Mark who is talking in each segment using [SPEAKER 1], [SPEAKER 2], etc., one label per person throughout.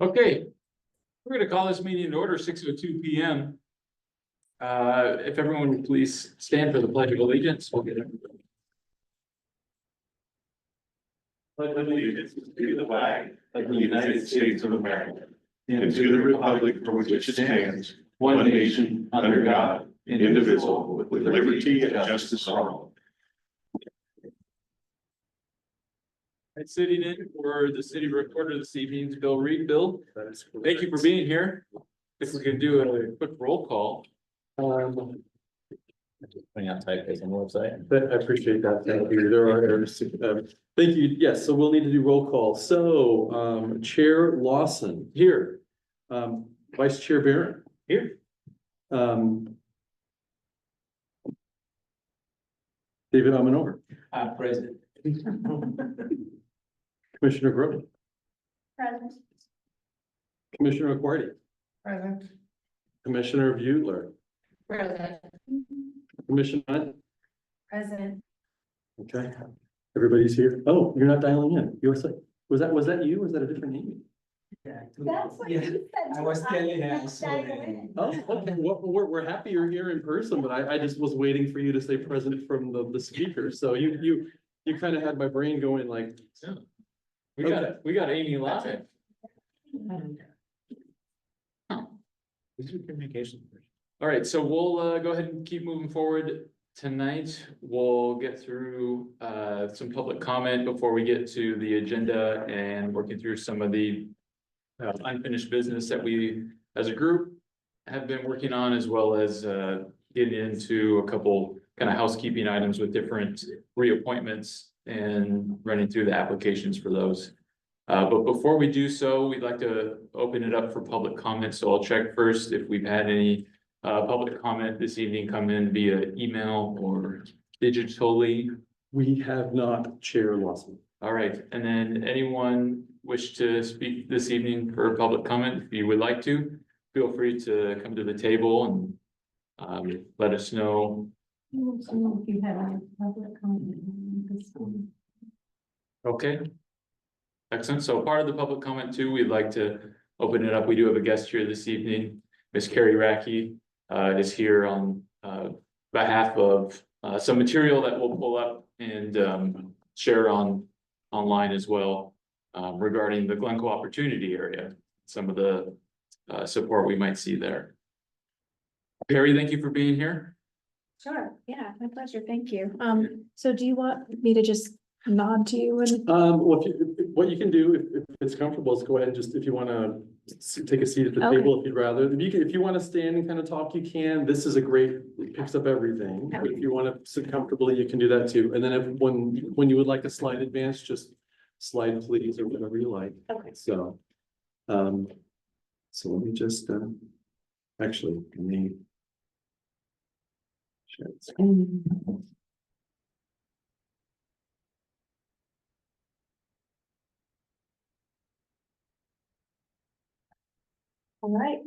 [SPEAKER 1] Okay, we're going to call this meeting in order, 6:02 p.m. If everyone would please stand for the Pledge of Allegiance, we'll get it.
[SPEAKER 2] Pledge allegiance to the flag of the United States of America and to the republic for which it stands, one nation, under God, indivisible, with liberty and justice for all.
[SPEAKER 1] And sitting in for the city recorder this evening is Bill Reed. Bill, thank you for being here. If we can do a quick roll call.
[SPEAKER 3] Putting out typos on the website.
[SPEAKER 4] I appreciate that. Thank you. There are errors. Thank you. Yes, so we'll need to do roll call. So, Chair Lawson here. Vice Chair Barron here. David Amanover.
[SPEAKER 3] President.
[SPEAKER 4] Commissioner Grove.
[SPEAKER 5] Present.
[SPEAKER 4] Commissioner McQuartie.
[SPEAKER 5] Present.
[SPEAKER 4] Commissioner Butler.
[SPEAKER 5] Present.
[SPEAKER 4] Commissioner Hunt.
[SPEAKER 5] Present.
[SPEAKER 4] Okay. Everybody's here. Oh, you're not dialing in. You was that you? Was that a different name?
[SPEAKER 5] That's what you said.
[SPEAKER 3] I was telling her.
[SPEAKER 4] Oh, okay. Well, we're happy you're here in person, but I just was waiting for you to say present from the speaker. So you kind of had my brain going like.
[SPEAKER 1] We got Amy laughing.
[SPEAKER 3] These are communication.
[SPEAKER 1] All right, so we'll go ahead and keep moving forward. Tonight, we'll get through some public comment before we get to the agenda and working through some of the unfinished business that we, as a group, have been working on, as well as getting into a couple kind of housekeeping items with different reappointments and running through the applications for those. But before we do so, we'd like to open it up for public comment. So I'll check first if we've had any public comment this evening come in via email or digitally.
[SPEAKER 4] We have not, Chair Lawson.
[SPEAKER 1] All right, and then anyone wish to speak this evening for public comment, if you would like to, feel free to come to the table and let us know.
[SPEAKER 5] If you have any public comment on this one.
[SPEAKER 1] Okay. Excellent. So part of the public comment too, we'd like to open it up. We do have a guest here this evening. Miss Carrie Racky is here on behalf of some material that we'll pull up and share online as well regarding the Glencoe Opportunity Area, some of the support we might see there. Carrie, thank you for being here.
[SPEAKER 6] Sure, yeah, my pleasure, thank you. So do you want me to just nod to you and?
[SPEAKER 4] Well, what you can do, if it's comfortable, is go ahead and just, if you want to take a seat at the
[SPEAKER 6] Okay.
[SPEAKER 4] table, if you'd rather. If you want to stand and kind of talk, you can. This is a great, it picks up everything. But if you want to sit comfortably, you can do that too. And then when you would like a slide advance, just slide please, or whatever you like.
[SPEAKER 6] Okay.
[SPEAKER 4] So, so let me just, actually, let me share the screen.
[SPEAKER 6] All right.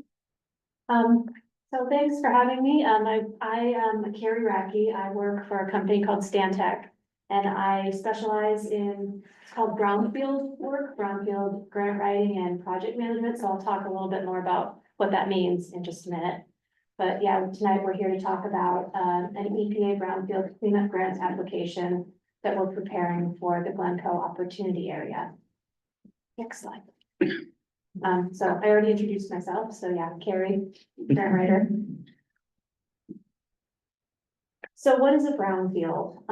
[SPEAKER 6] So thanks for having me. I am Carrie Racky. I work for a company called Stantec. And I specialize in, it's called brownfield work, brownfield grant writing and project management. So I'll talk a little bit more about what that means in just a minute. But yeah, tonight we're here to talk about an EPA brownfield cleanup grant application that we're preparing for the Glencoe Opportunity Area. Next slide. So I already introduced myself. So yeah, Carrie, grant writer. So what is a brownfield?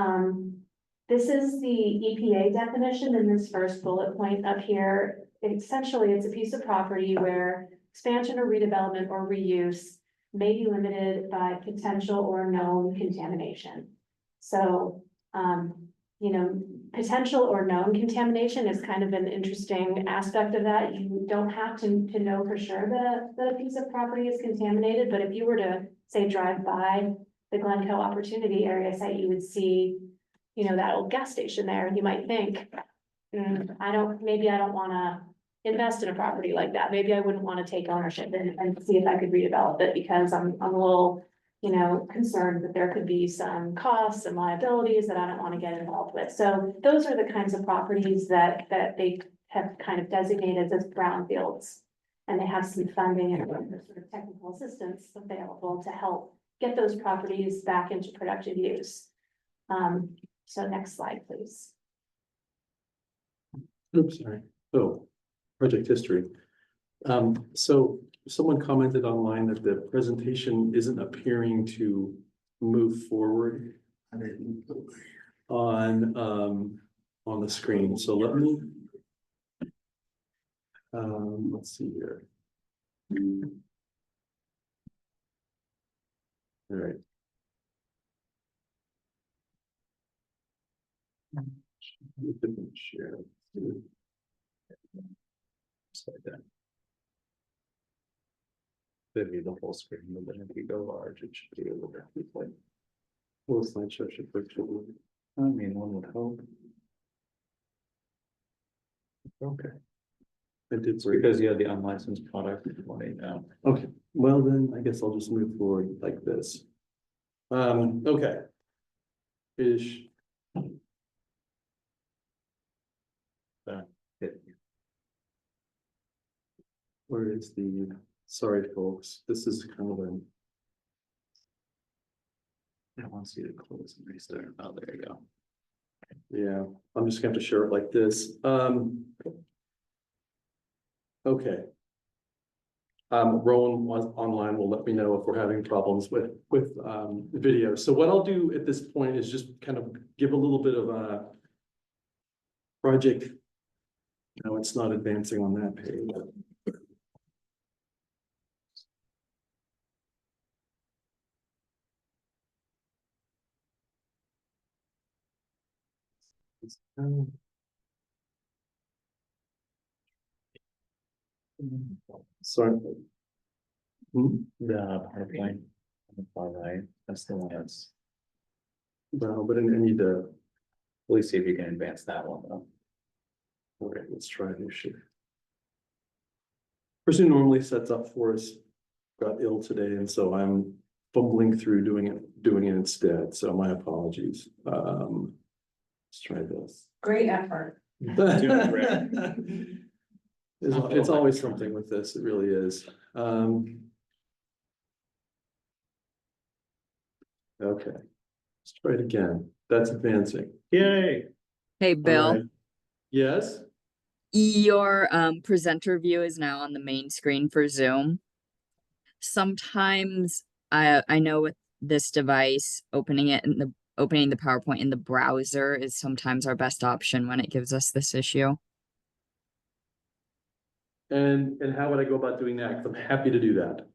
[SPEAKER 6] This is the EPA definition in this first bullet point up here. Essentially, it's a piece of property where expansion or redevelopment or reuse may be limited by potential or known contamination. So, you know, potential or known contamination is kind of an interesting aspect of that. You don't have to know for sure that a piece of property is contaminated, but if you were to say drive by the Glencoe Opportunity Area site, you would see, you know, that old gas station there, and you might think, maybe I don't wanna invest in a property like that. Maybe I wouldn't wanna take ownership and see if I could redevelop it because I'm a little, you know, concerned that there could be some costs and liabilities that I don't wanna get involved with. So those are the kinds of properties that they have kind of designated as brownfields And they have some funding and sort of technical assistance available to help get those properties back into productive use. So next slide, please.
[SPEAKER 4] Oops, sorry. Oh, project history. So someone commented online that the presentation isn't appearing to move forward on the screen. So let me let's see here. All right. Share. Just like that. Could be the whole screen, but then if you go large, it should be a little bit like. Well, slideshow should virtually. I mean, one would hope. Okay. I did
[SPEAKER 3] Because you had the unlicensed product. Now.
[SPEAKER 4] Okay, well then, I guess I'll just move forward like this. Okay. Ish. Where is the, sorry, folks, this is kind of a. I want you to close and restart. Oh, there you go. Yeah, I'm just gonna have to share it like this. Okay. Rowan was online will let me know if we're having problems with the video. So what I'll do at this point is just kind of give a little bit of a project. No, it's not advancing on that page. Sorry.
[SPEAKER 3] The PowerPoint. All right, that's the one that's.
[SPEAKER 4] Well, but I need to,
[SPEAKER 3] Please see if you can advance that one though.
[SPEAKER 4] okay, let's try this shit. Person who normally sets up for us got ill today, and so I'm fumbling through doing it instead. So my apologies. Let's try this.
[SPEAKER 5] Great effort.
[SPEAKER 4] It's always something with this, it really is. Okay, let's try it again. That's advancing.
[SPEAKER 3] Yay.
[SPEAKER 7] Hey,
[SPEAKER 4] All
[SPEAKER 7] Bill,
[SPEAKER 4] right. Yes,
[SPEAKER 7] your presenter view is now on the main screen for Zoom. Sometimes I know with this device, opening the PowerPoint in the browser is sometimes our best option when it gives us this issue.
[SPEAKER 4] and how would I go about doing that? 'Cause I'm happy to do that.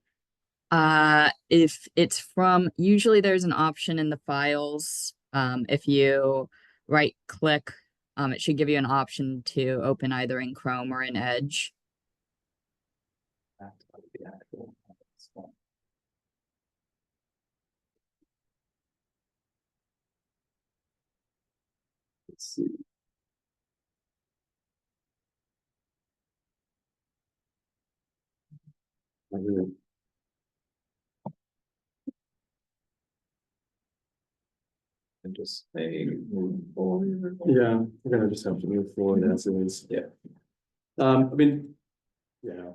[SPEAKER 7] If it's from, usually there's an option in the files. If you right click, it should give you an option to open either in Chrome or in Edge.
[SPEAKER 3] That's the actual.
[SPEAKER 4] Let's see.
[SPEAKER 3] And just say move forward.
[SPEAKER 4] Yeah, we're gonna just have to move forward as is.
[SPEAKER 3] Yeah.
[SPEAKER 4] I mean, yeah,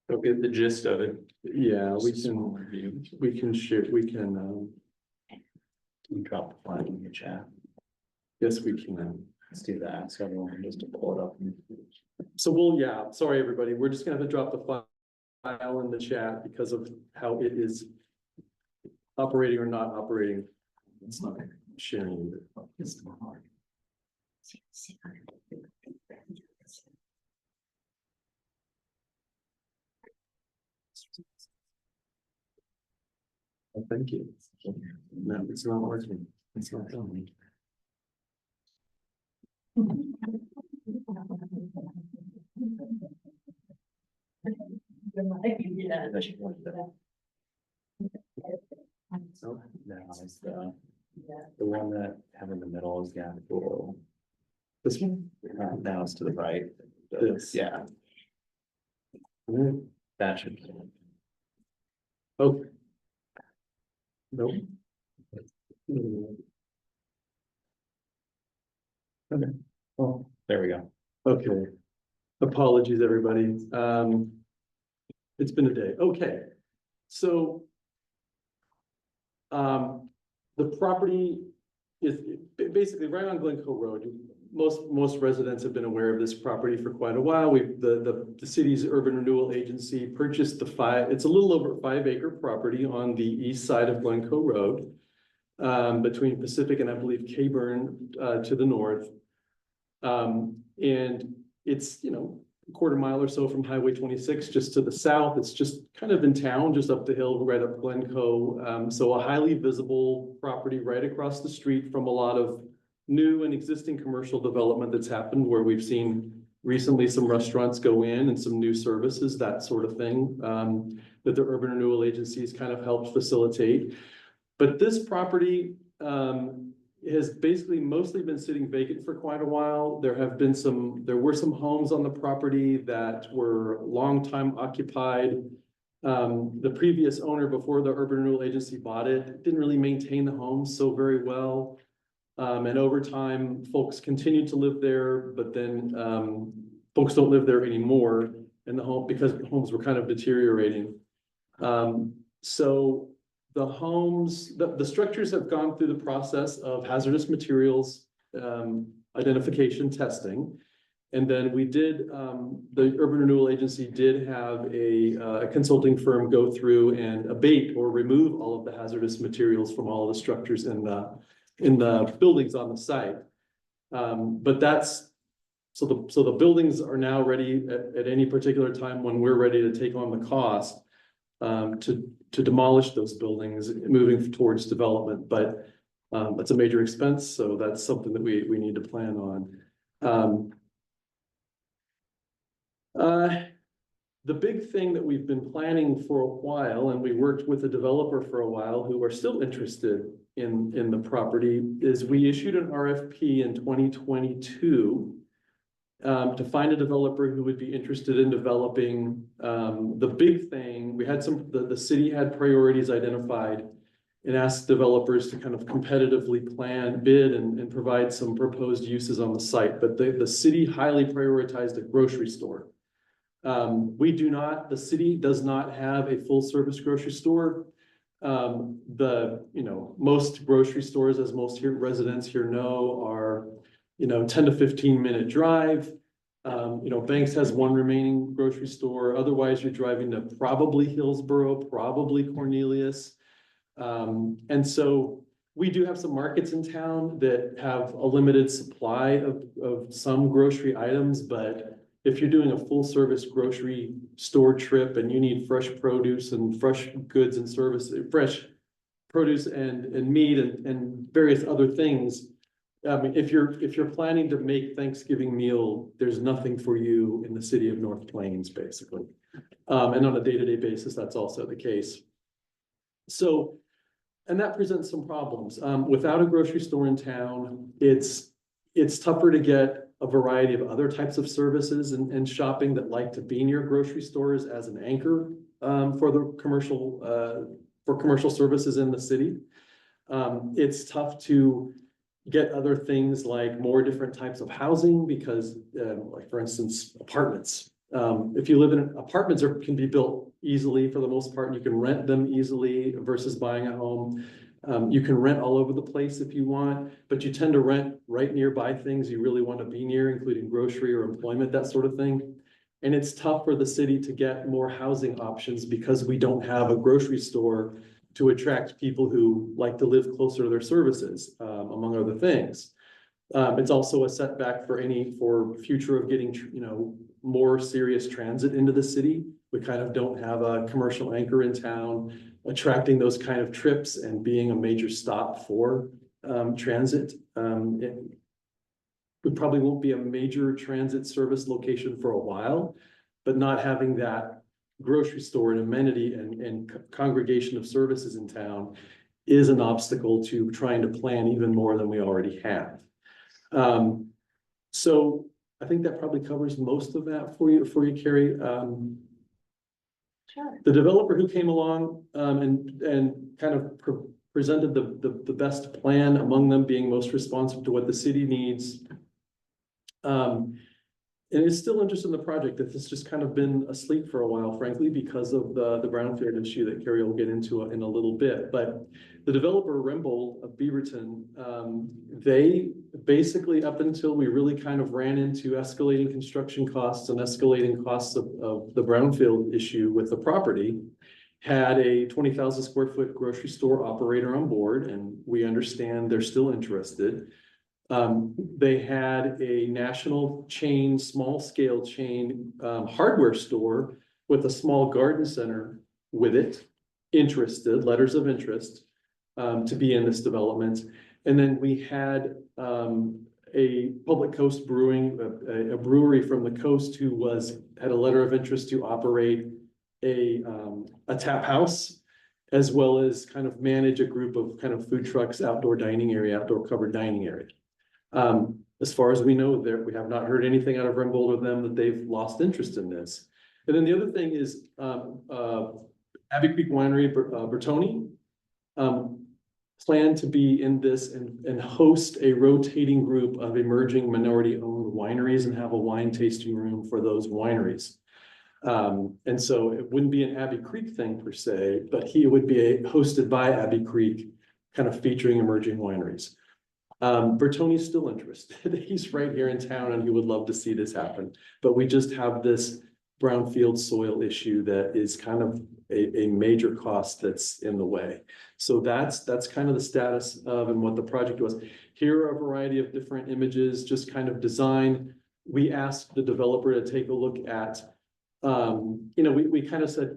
[SPEAKER 1] They'll get the gist of it.
[SPEAKER 4] yeah, we
[SPEAKER 1] Just a small
[SPEAKER 4] can,
[SPEAKER 1] review.
[SPEAKER 4] share, we can,
[SPEAKER 3] You drop the flag in your chat.
[SPEAKER 4] yes, we can.
[SPEAKER 3] Let's do that. So everyone just to pull it up.
[SPEAKER 4] So we'll, yeah, sorry, everybody, we're just gonna have to drop the file in the chat because of how it is operating or not operating. It's not sharing either. Oh, thank you. No, it's not working. It's not coming.
[SPEAKER 3] So now is the one that have in the middle is the cool.
[SPEAKER 4] This one?
[SPEAKER 3] Now it's to the right.
[SPEAKER 4] This.
[SPEAKER 3] Yeah,
[SPEAKER 4] Mm,
[SPEAKER 3] that should.
[SPEAKER 4] okay. Nope. Mm,
[SPEAKER 3] Well, there we go.
[SPEAKER 4] okay. Apologies, everybody. It's been a day. Okay. So the property is basically right on Glencoe Road. Most residents have been aware of this property for quite a while. The city's urban renewal agency purchased it's a little over 5-acre property on the east side of Glencoe Road, between Pacific and I believe Cayburn, to the north. And it's, a quarter mile or so from Highway 26, just to the south. It's just kind of in town, just up the hill, right up Glencoe. So a highly visible property right across the street from a lot of new and existing commercial development that's happened, where we've seen recently some restaurants go in and some new services, that sort of thing, that the urban renewal agencies kind of helped facilitate. But this property has basically mostly been sitting vacant for quite a while. There were some homes on the property that were long time occupied. The previous owner, before the urban renewal agency bought it, didn't really maintain the homes so very well. And over time, folks continued to live there, but then folks don't live there anymore in the home because the homes were kind of deteriorating. So the homes, the structures have gone through the process of hazardous materials identification testing. And then we did, the urban renewal agency did have a consulting firm go through and abate or remove all of the hazardous materials from all of the structures in the buildings on the site. But so the buildings are now ready at any particular time when we're ready to take on the cost to demolish those buildings, moving towards development. But it's a major expense, so that's something that we need to plan on. The big thing that we've been planning for a while, and we worked with a developer for a while who are still interested in the property, is we issued an RFP in 2022 to find a developer who would be interested in developing. The big thing, we had the city had priorities identified and asked developers to kind of competitively plan, bid, and provide some proposed uses on the site. But the city highly prioritized a grocery store. The city does not have a full service grocery store. Most grocery stores, as most residents here know, are 10 to 15 minute drive. Banks has one remaining grocery store. Otherwise, you're driving to probably Hillsborough, probably Cornelius. And so we do have some markets in town that have a limited supply of some grocery items, but if you're doing a full service grocery store trip and you need fresh produce and fresh goods and services, fresh produce and meat and various other things, I mean, if you're planning to make Thanksgiving meal, there's nothing for you in the city of North Plains, basically. And on a day-to-day basis, that's also the case. So, and that presents some problems. Without a grocery store in town, it's tougher to get a variety of other types of services and shopping that like to be near grocery stores as an anchor for commercial services in the city. It's tough to get other things like more different types of housing because, like for instance, apartments. If you live in apartments can be built easily for the most part. You can rent them easily versus buying a home. You can rent all over the place if you want, but you tend to rent right nearby things you really want to be near, including grocery or employment, that sort of thing. And it's tough for the city to get more housing options because we don't have a grocery store to attract people who like to live closer to their services, among other things. It's also a setback for future of getting, more serious transit into the city. We kind of don't have a commercial anchor in town attracting those kind of trips and being a major stop for transit. We probably won't be a major transit service location for a while, but not having that grocery store and amenity and congregation of services in town is an obstacle to trying to plan even more than we already have. So I think that probably covers most of that for you, Carrie.
[SPEAKER 6] Sure.
[SPEAKER 4] The developer who came along and kind of presented the best plan, among them being most responsive to what the city needs, and is still interested in the project. That has just kind of been asleep for a while, frankly, because of the brownfield issue that Carrie will get into in a little bit. But the developer Rimbold of Beaverton, they basically, up until we really kind of ran into escalating construction costs and escalating costs of the brownfield issue with the property, had a 20,000 square foot grocery store operator on board, and we understand they're still interested. They had a national chain, small scale chain, hardware store with a small garden center with it, interested, letters of interest, to be in this development. And then we had, a Public Coast Brewing, a brewery from the coast who had a letter of interest to operate a tap house, as well as kind of manage a group of kind of food trucks, outdoor dining area, outdoor covered dining area. As far as we know, we have not heard anything out of Rimbold or them that they've lost interest in this. And then the other thing is, Abbey Creek Winery, Bertoni, plan to be in this and host a rotating group of emerging minority-owned wineries and have a wine tasting room for those wineries. And so it wouldn't be an Abbey Creek thing per se, but it would be hosted by Abbey Creek, kind of featuring emerging wineries. Bertoni's still interested. He's right here in town and he would love to see this happen. But we just have this brownfield soil issue that is kind of a major cost that's in the way. So that's kind of the status of and what the project was. Here are a variety of different images, just kind of design. We asked the developer to take a look at, we kind of said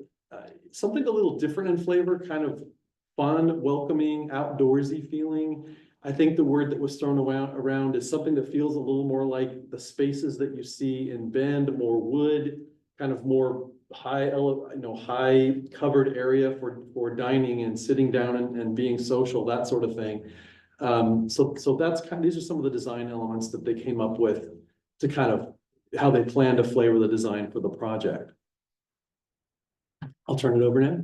[SPEAKER 4] something a little different in flavor, kind of fun, welcoming, outdoorsy feeling. I think the word that was thrown around is something that feels a little more like the spaces that you see in Bend, more wood, kind of more high covered area for dining and sitting down and being social, that sort of thing. So that's these are some of the design elements that they came up with to kind of how they plan to flavor the design for the project. I'll turn it over now.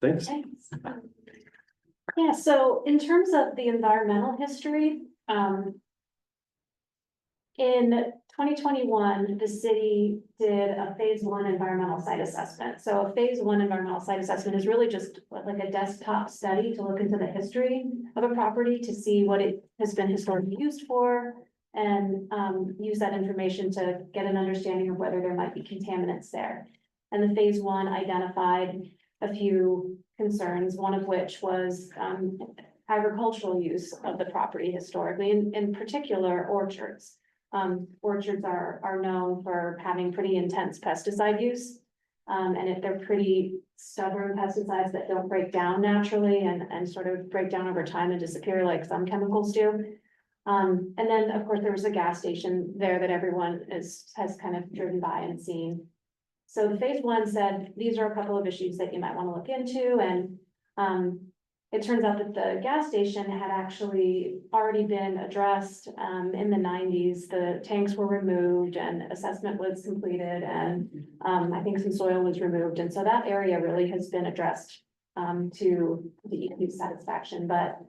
[SPEAKER 4] Thanks.
[SPEAKER 6] Thanks. Yeah, so in terms of the environmental history, in 2021, the city did a phase 1 environmental site assessment. So a phase 1 environmental site assessment is really just like a desktop study to look into the history of a property to see what it has been historically used for, and use that information to get an understanding of whether there might be contaminants there. And the phase 1 identified a few concerns, one of which was agricultural use of the property historically, in particular orchards. Orchards are known for having pretty intense pesticide use. And if they're pretty stubborn pesticides that don't break down naturally and sort of break down over time and disappear like some chemicals do. And then, of course, there was a gas station there that everyone has kind of driven by and seen. So the phase 1 said, these are a couple of issues that you might want to look into. And it turns out that the gas station had actually already been addressed in the 90s. The tanks were removed and assessment was completed, and I think some soil was removed. And so that area really has been addressed to the EPA's satisfaction. But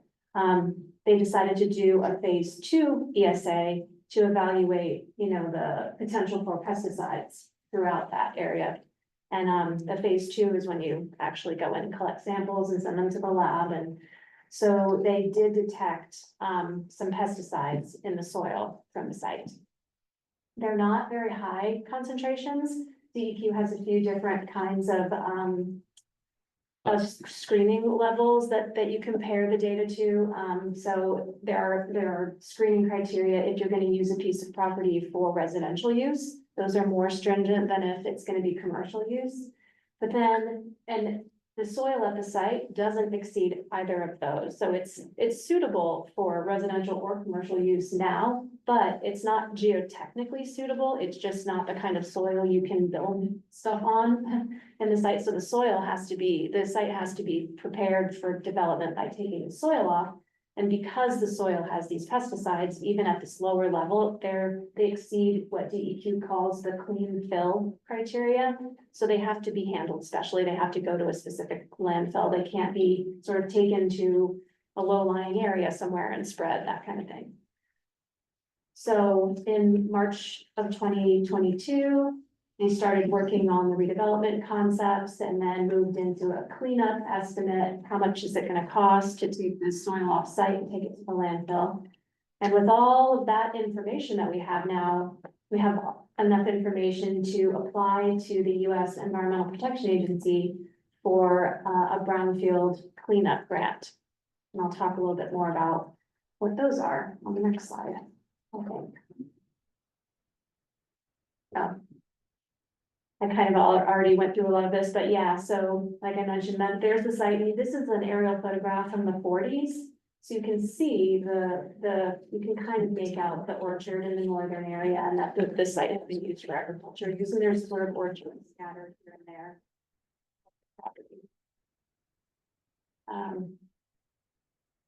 [SPEAKER 6] they decided to do a phase 2 ESA to evaluate, the potential for pesticides throughout that area. And the phase 2 is when you actually go in and collect samples and send them to the lab. And so they did detect some pesticides in the soil from the site. They're not very high concentrations. DEQ has a few different kinds of screening levels that you compare the data to. So there are screening criteria if you're going to use a piece of property for residential use. Those are more stringent than if it's going to be commercial use. But then, and the soil at the site doesn't exceed either of those. So it's suitable for residential or commercial use now, but it's not geotechnically suitable. It's just not the kind of soil you can build stuff on in the site. So the site has to be prepared for development by taking the soil off. And because the soil has these pesticides, even at this lower level, they exceed what DEQ calls the clean fill criteria. So they have to be handled specially. They have to go to a specific landfill. They can't be sort of taken to a low-lying area somewhere and spread, that kind of thing. So in March of 2022, they started working on the redevelopment concepts and then moved into a cleanup estimate. How much is it gonna cost to take this soil off site and take it to the landfill? And with all of that information that we have now, we have enough information to apply to the US Environmental Protection Agency for a brownfield cleanup grant. And I'll talk a little bit more about what those are on the next slide, I think. Oh. I kind of already went through a lot of this, but yeah, so like I mentioned, that there's the site. This is an aerial photograph from the 40s. So you can see you can kind of make out the orchard in the northern area, and that this site has been used for agriculture, using their sort of orchards scattered here and there.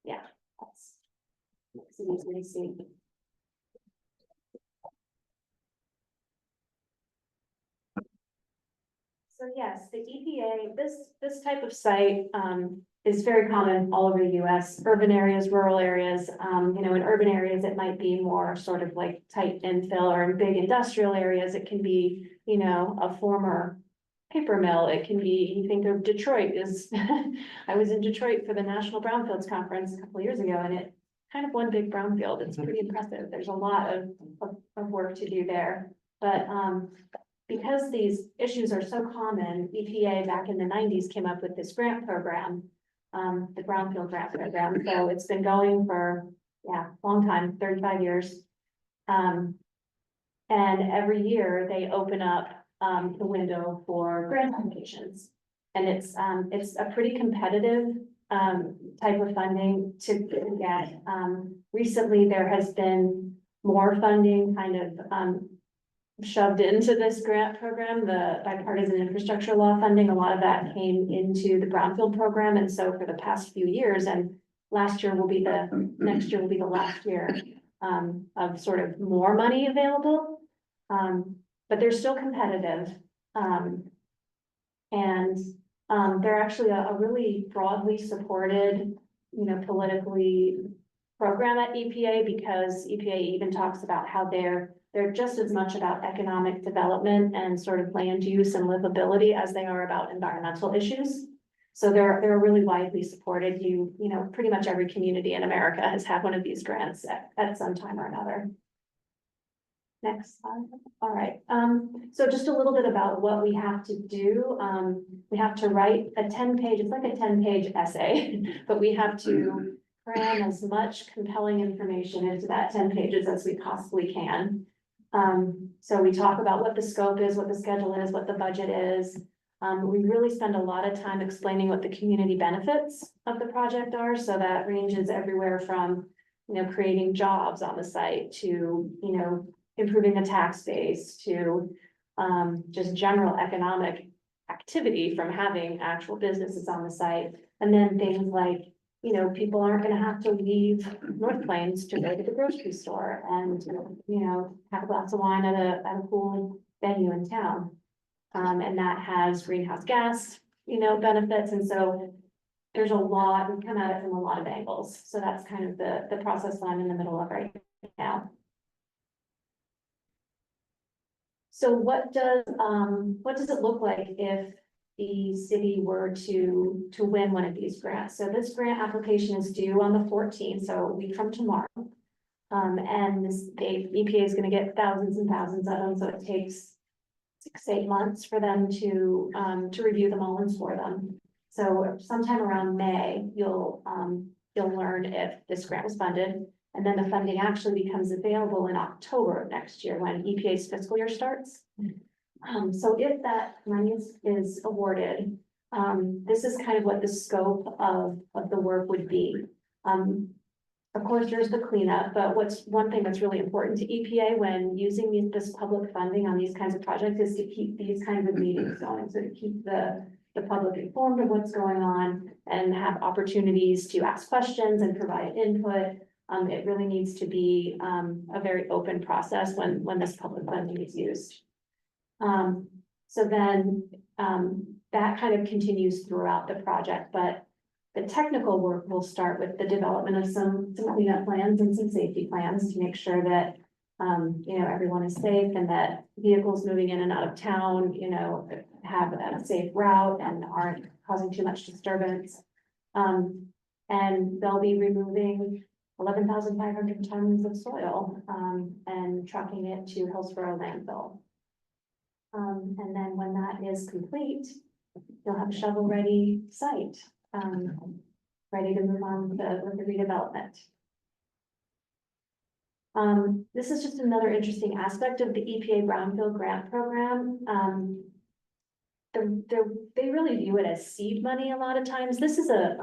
[SPEAKER 6] Yeah, that's easy to see. So yes, the EPA, this type of site, is very common all over the US, urban areas, rural areas. You know, in urban areas, it might be more sort of like tight infill, or in big industrial areas, it can be, you know, a former paper mill. It can be, you think of Detroit is, I was in Detroit for the National Brownfields Conference a couple of years ago, and it kind of one big brownfield. It's pretty impressive. There's a lot of work to do there. But because these issues are so common, EPA back in the 90s came up with this grant program, the Brownfield Grant Program. So it's been going for, yeah, a long time, 35 years. And every year they open up the window for grant applications. And it's a pretty competitive type of funding to get. Recently, there has been more funding kind of shoved into this grant program, the bipartisan infrastructure law funding. A lot of that came into the brownfield program. And so for the past few years, and next year will be the last year of sort of more money available. But they're still competitive. And they're actually a really broadly supported, you know, politically program at EPA, because EPA even talks about how they're just as much about economic development and sort of land use and livability as they are about environmental issues. So they're really widely supported. You know, pretty much every community in America has had one of these grants at some time or another. Next slide. All right. So just a little bit about what we have to do. We have to write a 10-page, it's like a 10-page essay, but we have to cram as much compelling information into that 10 pages as we possibly can. So we talk about what the scope is, what the schedule is, what the budget is. We really spend a lot of time explaining what the community benefits of the project are. So that ranges everywhere from, you know, creating jobs on the site to, you know, improving the tax base to just general economic activity from having actual businesses on the site. And then things like, you know, people aren't gonna have to leave North Plains to go to the grocery store and, you know, have a glass of wine at a cool venue in town. And that has greenhouse gas, you know, benefits. And so there's a lot, we come at it from a lot of angles. So that's kind of the process I'm in the middle of right now. So what does it look like if the city were to win one of these grants? So this grant application is due on the 14th, so a week from tomorrow. And the EPA is going to get thousands and thousands of them, so it takes 6-8 months for them to review them all and score them. So sometime around May, you'll learn if this grant was funded. And then the funding actually becomes available in October of next year when EPA's fiscal year starts. So if that money is awarded, this is kind of what the scope of the work would be. Of course, there's the cleanup, but one thing that's really important to EPA when using this public funding on these kinds of projects is to keep these kinds of meetings going. So to keep the public informed of what's going on and have opportunities to ask questions and provide input. It really needs to be a very open process when this public funding is used. So then that kind of continues throughout the project, but the technical work will start with the development of some cleanup plans and some safety plans to make sure that you know, everyone is safe and that vehicles moving in and out of town, you know, have a safe route and aren't causing too much disturbance. And they'll be removing 11,500 tons of soil, and trucking it to Hillsborough landfill. And then when that is complete, you'll have a shovel-ready site, ready to move on with the redevelopment. This is just another interesting aspect of the EPA Brownfield Grant Program. They really view it as seed money a lot of times. This is a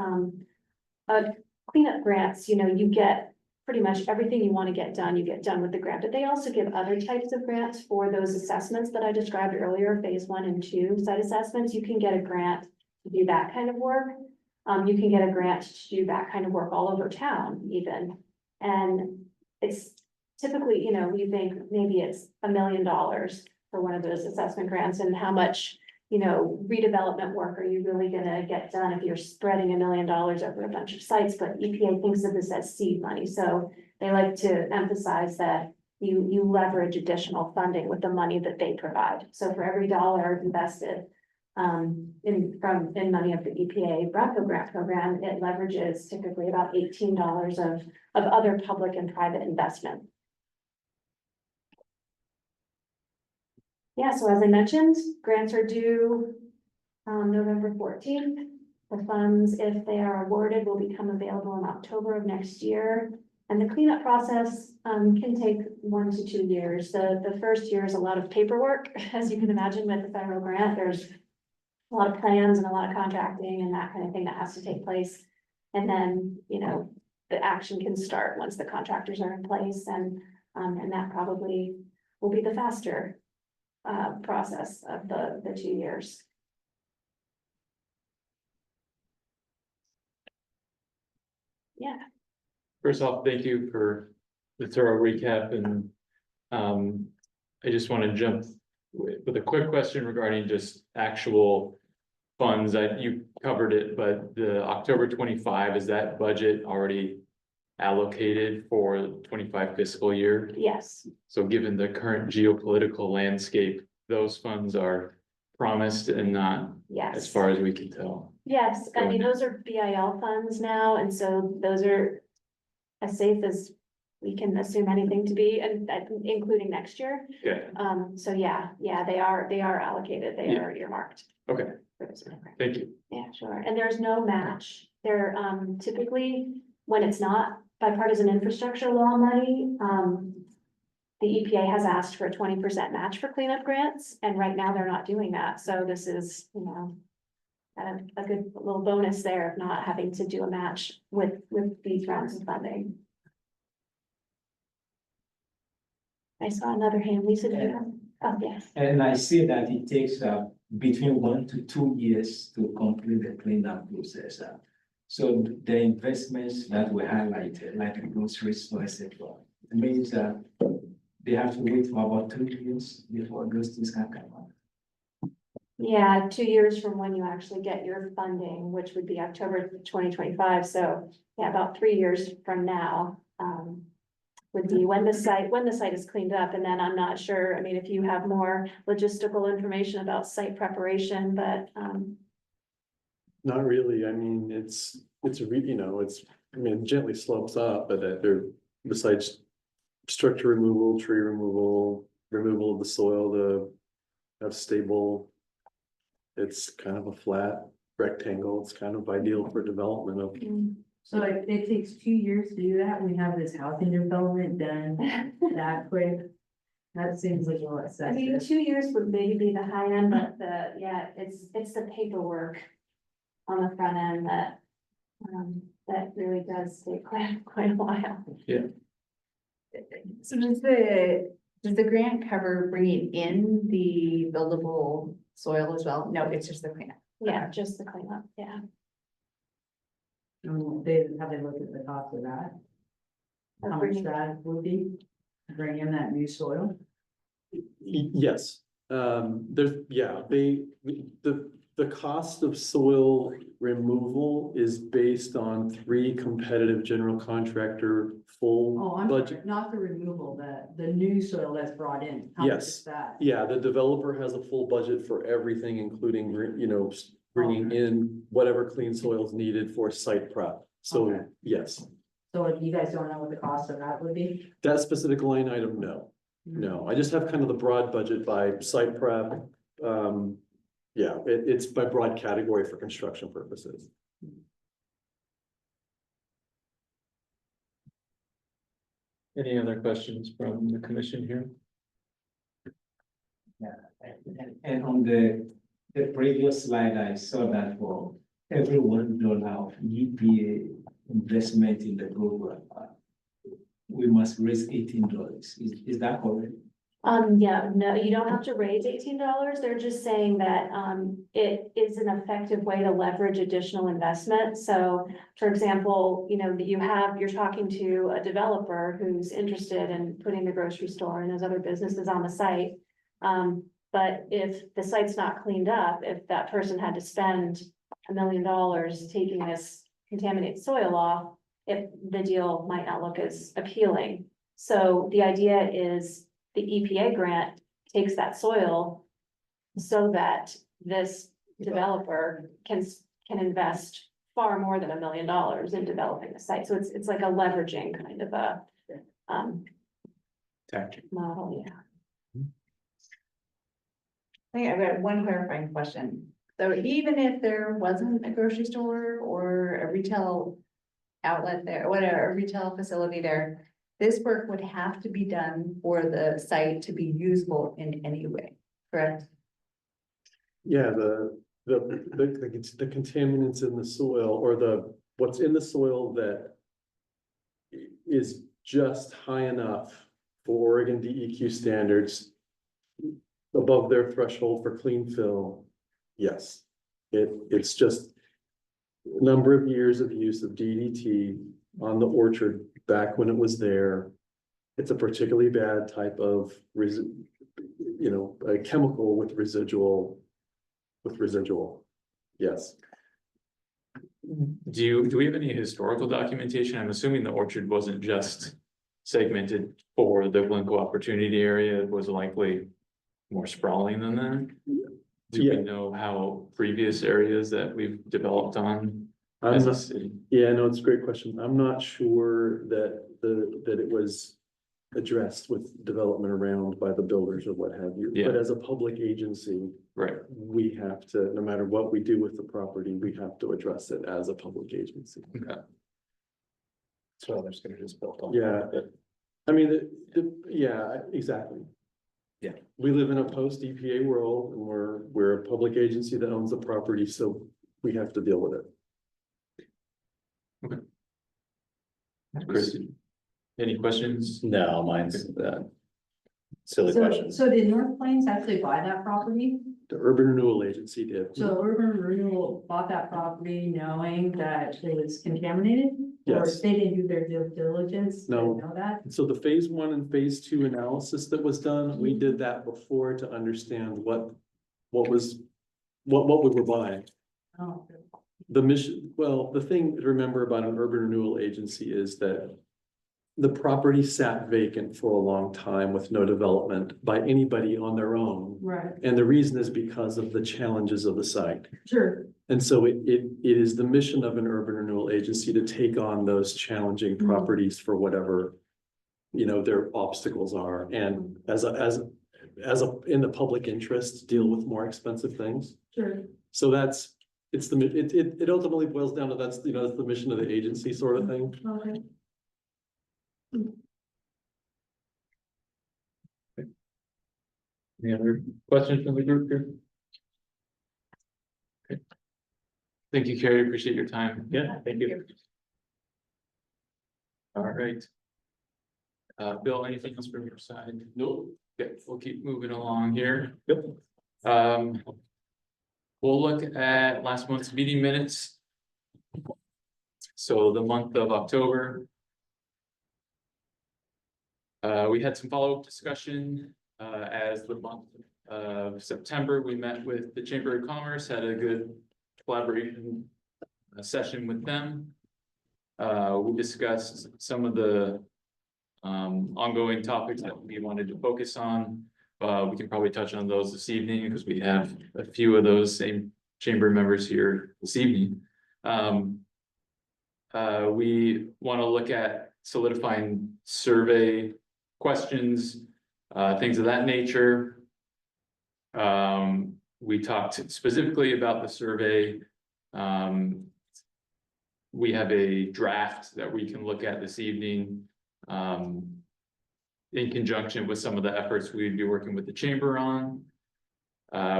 [SPEAKER 6] cleanup grants, you know, you get pretty much everything you want to get done, you get done with the grant, but they also give other types of grants for those assessments that I described earlier, phase 1 and 2 site assessments. You can get a grant to do that kind of work. You can get a grant to do that kind of work all over town even. And it's typically, you know, you think maybe it's $1 million for one of those assessment grants, and how much, you know, redevelopment work are you really gonna get done if you're spreading $1 million over a bunch of sites? But EPA thinks of this as seed money, so they like to emphasize that you leverage additional funding with the money that they provide. So for every dollar invested in money of the EPA Brownfield Grant Program, it leverages typically about $18 of other public and private investment. Yeah, so as I mentioned, grants are due November 14th. The funds, if they are awarded, will become available in October of next year. And the cleanup process can take 1 to 2 years. The first year is a lot of paperwork, as you can imagine with the federal grant. There's a lot of plans and a lot of contracting and that kind of thing that has to take place. And then, you know, the action can start once the contractors are in place, and that probably will be the faster process of the 2 years. Yeah.
[SPEAKER 1] First off, thank you for the thorough recap, and I just want to jump with a quick question regarding just actual funds. You covered it, but the October 25, is that budget already allocated for the 25 fiscal year?
[SPEAKER 6] Yes.
[SPEAKER 1] So given the current geopolitical landscape, those funds are promised and not,
[SPEAKER 6] Yes.
[SPEAKER 1] as far as we can tell.
[SPEAKER 6] Yes, I mean, those are BIL funds now, and so those are as safe as we can assume anything to be, and including next year.
[SPEAKER 1] Yeah.
[SPEAKER 6] So yeah, they are allocated, they are earmarked.
[SPEAKER 1] Okay.
[SPEAKER 6] For this program.
[SPEAKER 1] Thank you.
[SPEAKER 6] Yeah, sure, and there's no match. There, typically, when it's not bipartisan infrastructure law money, the EPA has asked for a 20% match for cleanup grants, and right now they're not doing that. So this is, you know, a good little bonus there of not having to do a match with these rounds of funding. I saw another hand, Lisa, did you have? Oh, yes.
[SPEAKER 8] And I see that it takes between 1 to 2 years to complete the cleanup process. So the investments that we highlighted, like a grocery store, etc., it means that they have to wait for about 2 years before those things can come out.
[SPEAKER 6] Yeah, 2 years from when you actually get your funding, which would be October 2025. So yeah, about 3 years from now, would be when the site is cleaned up. And then I'm not sure, I mean, if you have more logistical information about site preparation, but,
[SPEAKER 4] Not really. I mean, I mean, it gently slopes up, but there, besides structure removal, tree removal, removal of the soil to have stable. It's kind of a flat rectangle. It's kind of ideal for development of.
[SPEAKER 5] So it takes 2 years to do that. We have this housing development done that quick. That seems like a lot
[SPEAKER 6] I mean,
[SPEAKER 5] excessive.
[SPEAKER 6] 2 years would maybe be the high end, but it's the paperwork on the front end that really does take quite a while.
[SPEAKER 9] So does the grant cover bringing in the buildable soil as well? No, it's just the cleanup.
[SPEAKER 6] Yeah, just the cleanup, yeah.
[SPEAKER 5] Have they looked at the cost of that? How much
[SPEAKER 6] Bringing-
[SPEAKER 5] that would be, to bring in that new soil?
[SPEAKER 4] Yes, the the cost of soil removal is based on 3 competitive general contractor full
[SPEAKER 5] Oh, I'm
[SPEAKER 4] budget.
[SPEAKER 5] sorry, not the removal, the new soil that's brought in. How much
[SPEAKER 4] Yes.
[SPEAKER 5] is that?
[SPEAKER 4] Yeah, the developer has a full budget for everything, including, you know, bringing in whatever clean soil is needed for site prep. So,
[SPEAKER 5] Okay.
[SPEAKER 4] yes,
[SPEAKER 5] So you guys don't know what the cost of that would be?
[SPEAKER 4] that specific line item, no. No, I just have kind of the broad budget by site prep. Yeah, it's by broad category for construction purposes.
[SPEAKER 1] Any other questions from the commission here?
[SPEAKER 8] And on the previous slide, I saw that for every $1 of EPA investment in the program, we must raise $18. Is that correct?
[SPEAKER 6] Yeah, no, you don't have to raise $18. They're just saying that, it is an effective way to leverage additional investment. So, for example, you know, that you're talking to a developer who's interested in putting the grocery store and those other businesses on the site. But if the site's not cleaned up, if that person had to spend $1 million taking this contaminated soil off, the deal might not look as appealing. So the idea is the EPA grant takes that soil so that this developer can invest far more than $1 million in developing the site. So it's like a leveraging kind of a
[SPEAKER 1] Tactic.
[SPEAKER 6] model, yeah.
[SPEAKER 9] I think I've got one clarifying question. So even if there wasn't a grocery store or a retail outlet there, whatever, a retail facility there, this work would have to be done for the site to be usable in any way, correct?
[SPEAKER 4] Yeah, the contaminants in the soil or what's in the soil that is just high enough for Oregon DEQ standards above their threshold for clean fill. Yes, it's just number of years of use of DDT on the orchard back when it was there. It's a particularly bad type of a chemical with residual. Yes.
[SPEAKER 1] Do we have any historical documentation? I'm assuming the orchard wasn't just segmented for the Glencoe Opportunity Area. It was likely more sprawling than that. Do we
[SPEAKER 4] Yeah.
[SPEAKER 1] know how previous areas that we've developed on
[SPEAKER 4] I'm
[SPEAKER 1] as a
[SPEAKER 4] not-
[SPEAKER 1] city?
[SPEAKER 4] Yeah, no, it's a great question. I'm not sure that it was addressed with development around by the builders or what have you.
[SPEAKER 1] Yeah.
[SPEAKER 4] But as a public agency,
[SPEAKER 1] Right.
[SPEAKER 4] we have to, no matter what we do with the property, we have to address it as a public agency.
[SPEAKER 1] Okay.
[SPEAKER 3] So they're gonna just built on.
[SPEAKER 4] Yeah. I mean, yeah, exactly.
[SPEAKER 3] Yeah.
[SPEAKER 4] We live in a post EPA world and we're a public agency that owns the property, so we have to deal with it.
[SPEAKER 1] Chris, any questions?
[SPEAKER 3] No, mine's silly questions.
[SPEAKER 5] So did North Plains actually buy that property?
[SPEAKER 4] The Urban Renewal Agency did.
[SPEAKER 5] So Urban Renewal bought that property knowing that it was contaminated? Or
[SPEAKER 4] Yes.
[SPEAKER 5] they didn't do their due diligence to
[SPEAKER 4] No.
[SPEAKER 5] know that?
[SPEAKER 4] So the phase 1 and phase 2 analysis that was done, we did that before to understand what we were buying.
[SPEAKER 5] Oh,
[SPEAKER 4] The mission, well, the thing to remember about an urban renewal agency is that the property sat vacant for a long time with no development by anybody on their own.
[SPEAKER 5] right,
[SPEAKER 4] And the reason is because of the challenges of the site.
[SPEAKER 5] sure.
[SPEAKER 4] And so it is the mission of an urban renewal agency to take on those challenging
[SPEAKER 5] Mhm.
[SPEAKER 4] properties for whatever, their obstacles are, and as in the public interest, deal with more expensive things.
[SPEAKER 5] Sure.
[SPEAKER 4] So it ultimately boils down to that's the mission of the agency sort of thing.
[SPEAKER 5] Okay.
[SPEAKER 1] Any other questions from the group here? Okay. Thank you, Carrie. Appreciate your time.
[SPEAKER 3] Yeah, thank you.
[SPEAKER 1] All right. Bill, anything else from your side? Nope. Okay, we'll keep moving along here.
[SPEAKER 3] Yep.
[SPEAKER 1] We'll look at last month's meeting minutes. So the month of October. We had some follow-up discussion, as the month of September, we met with the Chamber of Commerce, had a good collaboration session with them. We discussed some of the ongoing topics that we wanted to focus on. We can probably touch on those this evening because we have a few of those same chamber members here this evening. We want to look at solidifying survey questions, things of that nature. We talked specifically about the survey. We have a draft that we can look at this evening. In conjunction with some of the efforts we'd be working with the chamber on.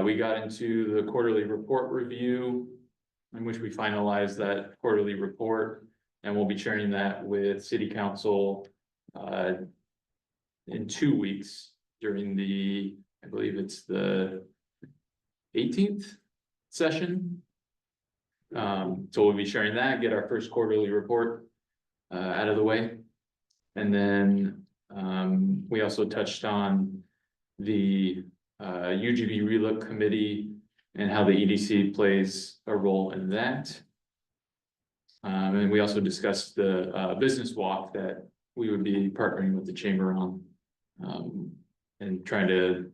[SPEAKER 1] We got into the quarterly report review, in which we finalized that quarterly report, and we'll be sharing that with city council in 2 weeks during the, I believe it's the 18th session. So we'll be sharing that, get our first quarterly report out of the way. And then we also touched on the UGB relook committee and how the EDC plays a role in that. And we also discussed the business walk that we would be partnering with the chamber on, and trying to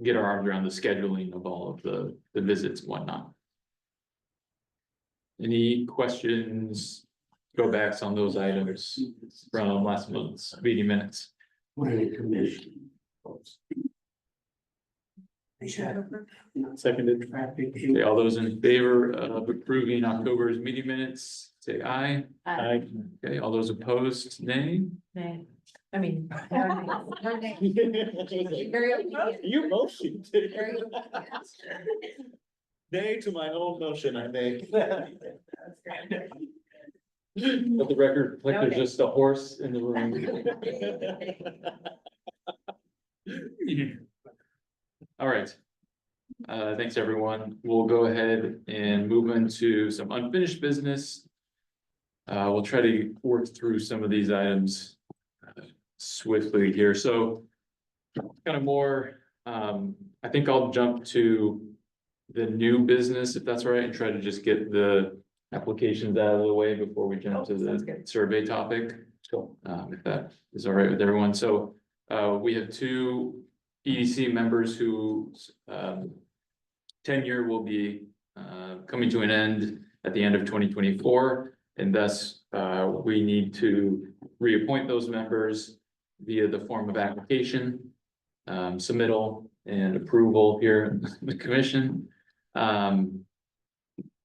[SPEAKER 1] get our arms around the scheduling of all of the visits and whatnot. Any questions, go backs on those items from last month's meeting minutes?
[SPEAKER 3] Planning commission.
[SPEAKER 4] Seconded.
[SPEAKER 1] Okay, all those in favor of approving October's meeting minutes, say aye.
[SPEAKER 4] Aye.
[SPEAKER 1] Okay, all those opposed, nay.
[SPEAKER 5] Nay. I mean.
[SPEAKER 3] You motioned to.
[SPEAKER 5] Very-
[SPEAKER 3] Nay to my own motion, I make.
[SPEAKER 1] Let the record reflect there's just a horse in the room. All right. Thanks, everyone. We'll go ahead and move into some unfinished business. We'll try to work through some of these items swiftly here. So kind of more, I think I'll jump to the new business, if that's all right, and try to just get the applications out of the way before we jump to
[SPEAKER 9] sounds
[SPEAKER 1] the
[SPEAKER 9] good.
[SPEAKER 1] survey topic. If that is all right with everyone. So we have two EDC members whose tenure will be coming to an end at the end of 2024. And thus we need to reappoint those members via the form of application, submittal and approval here in the commission.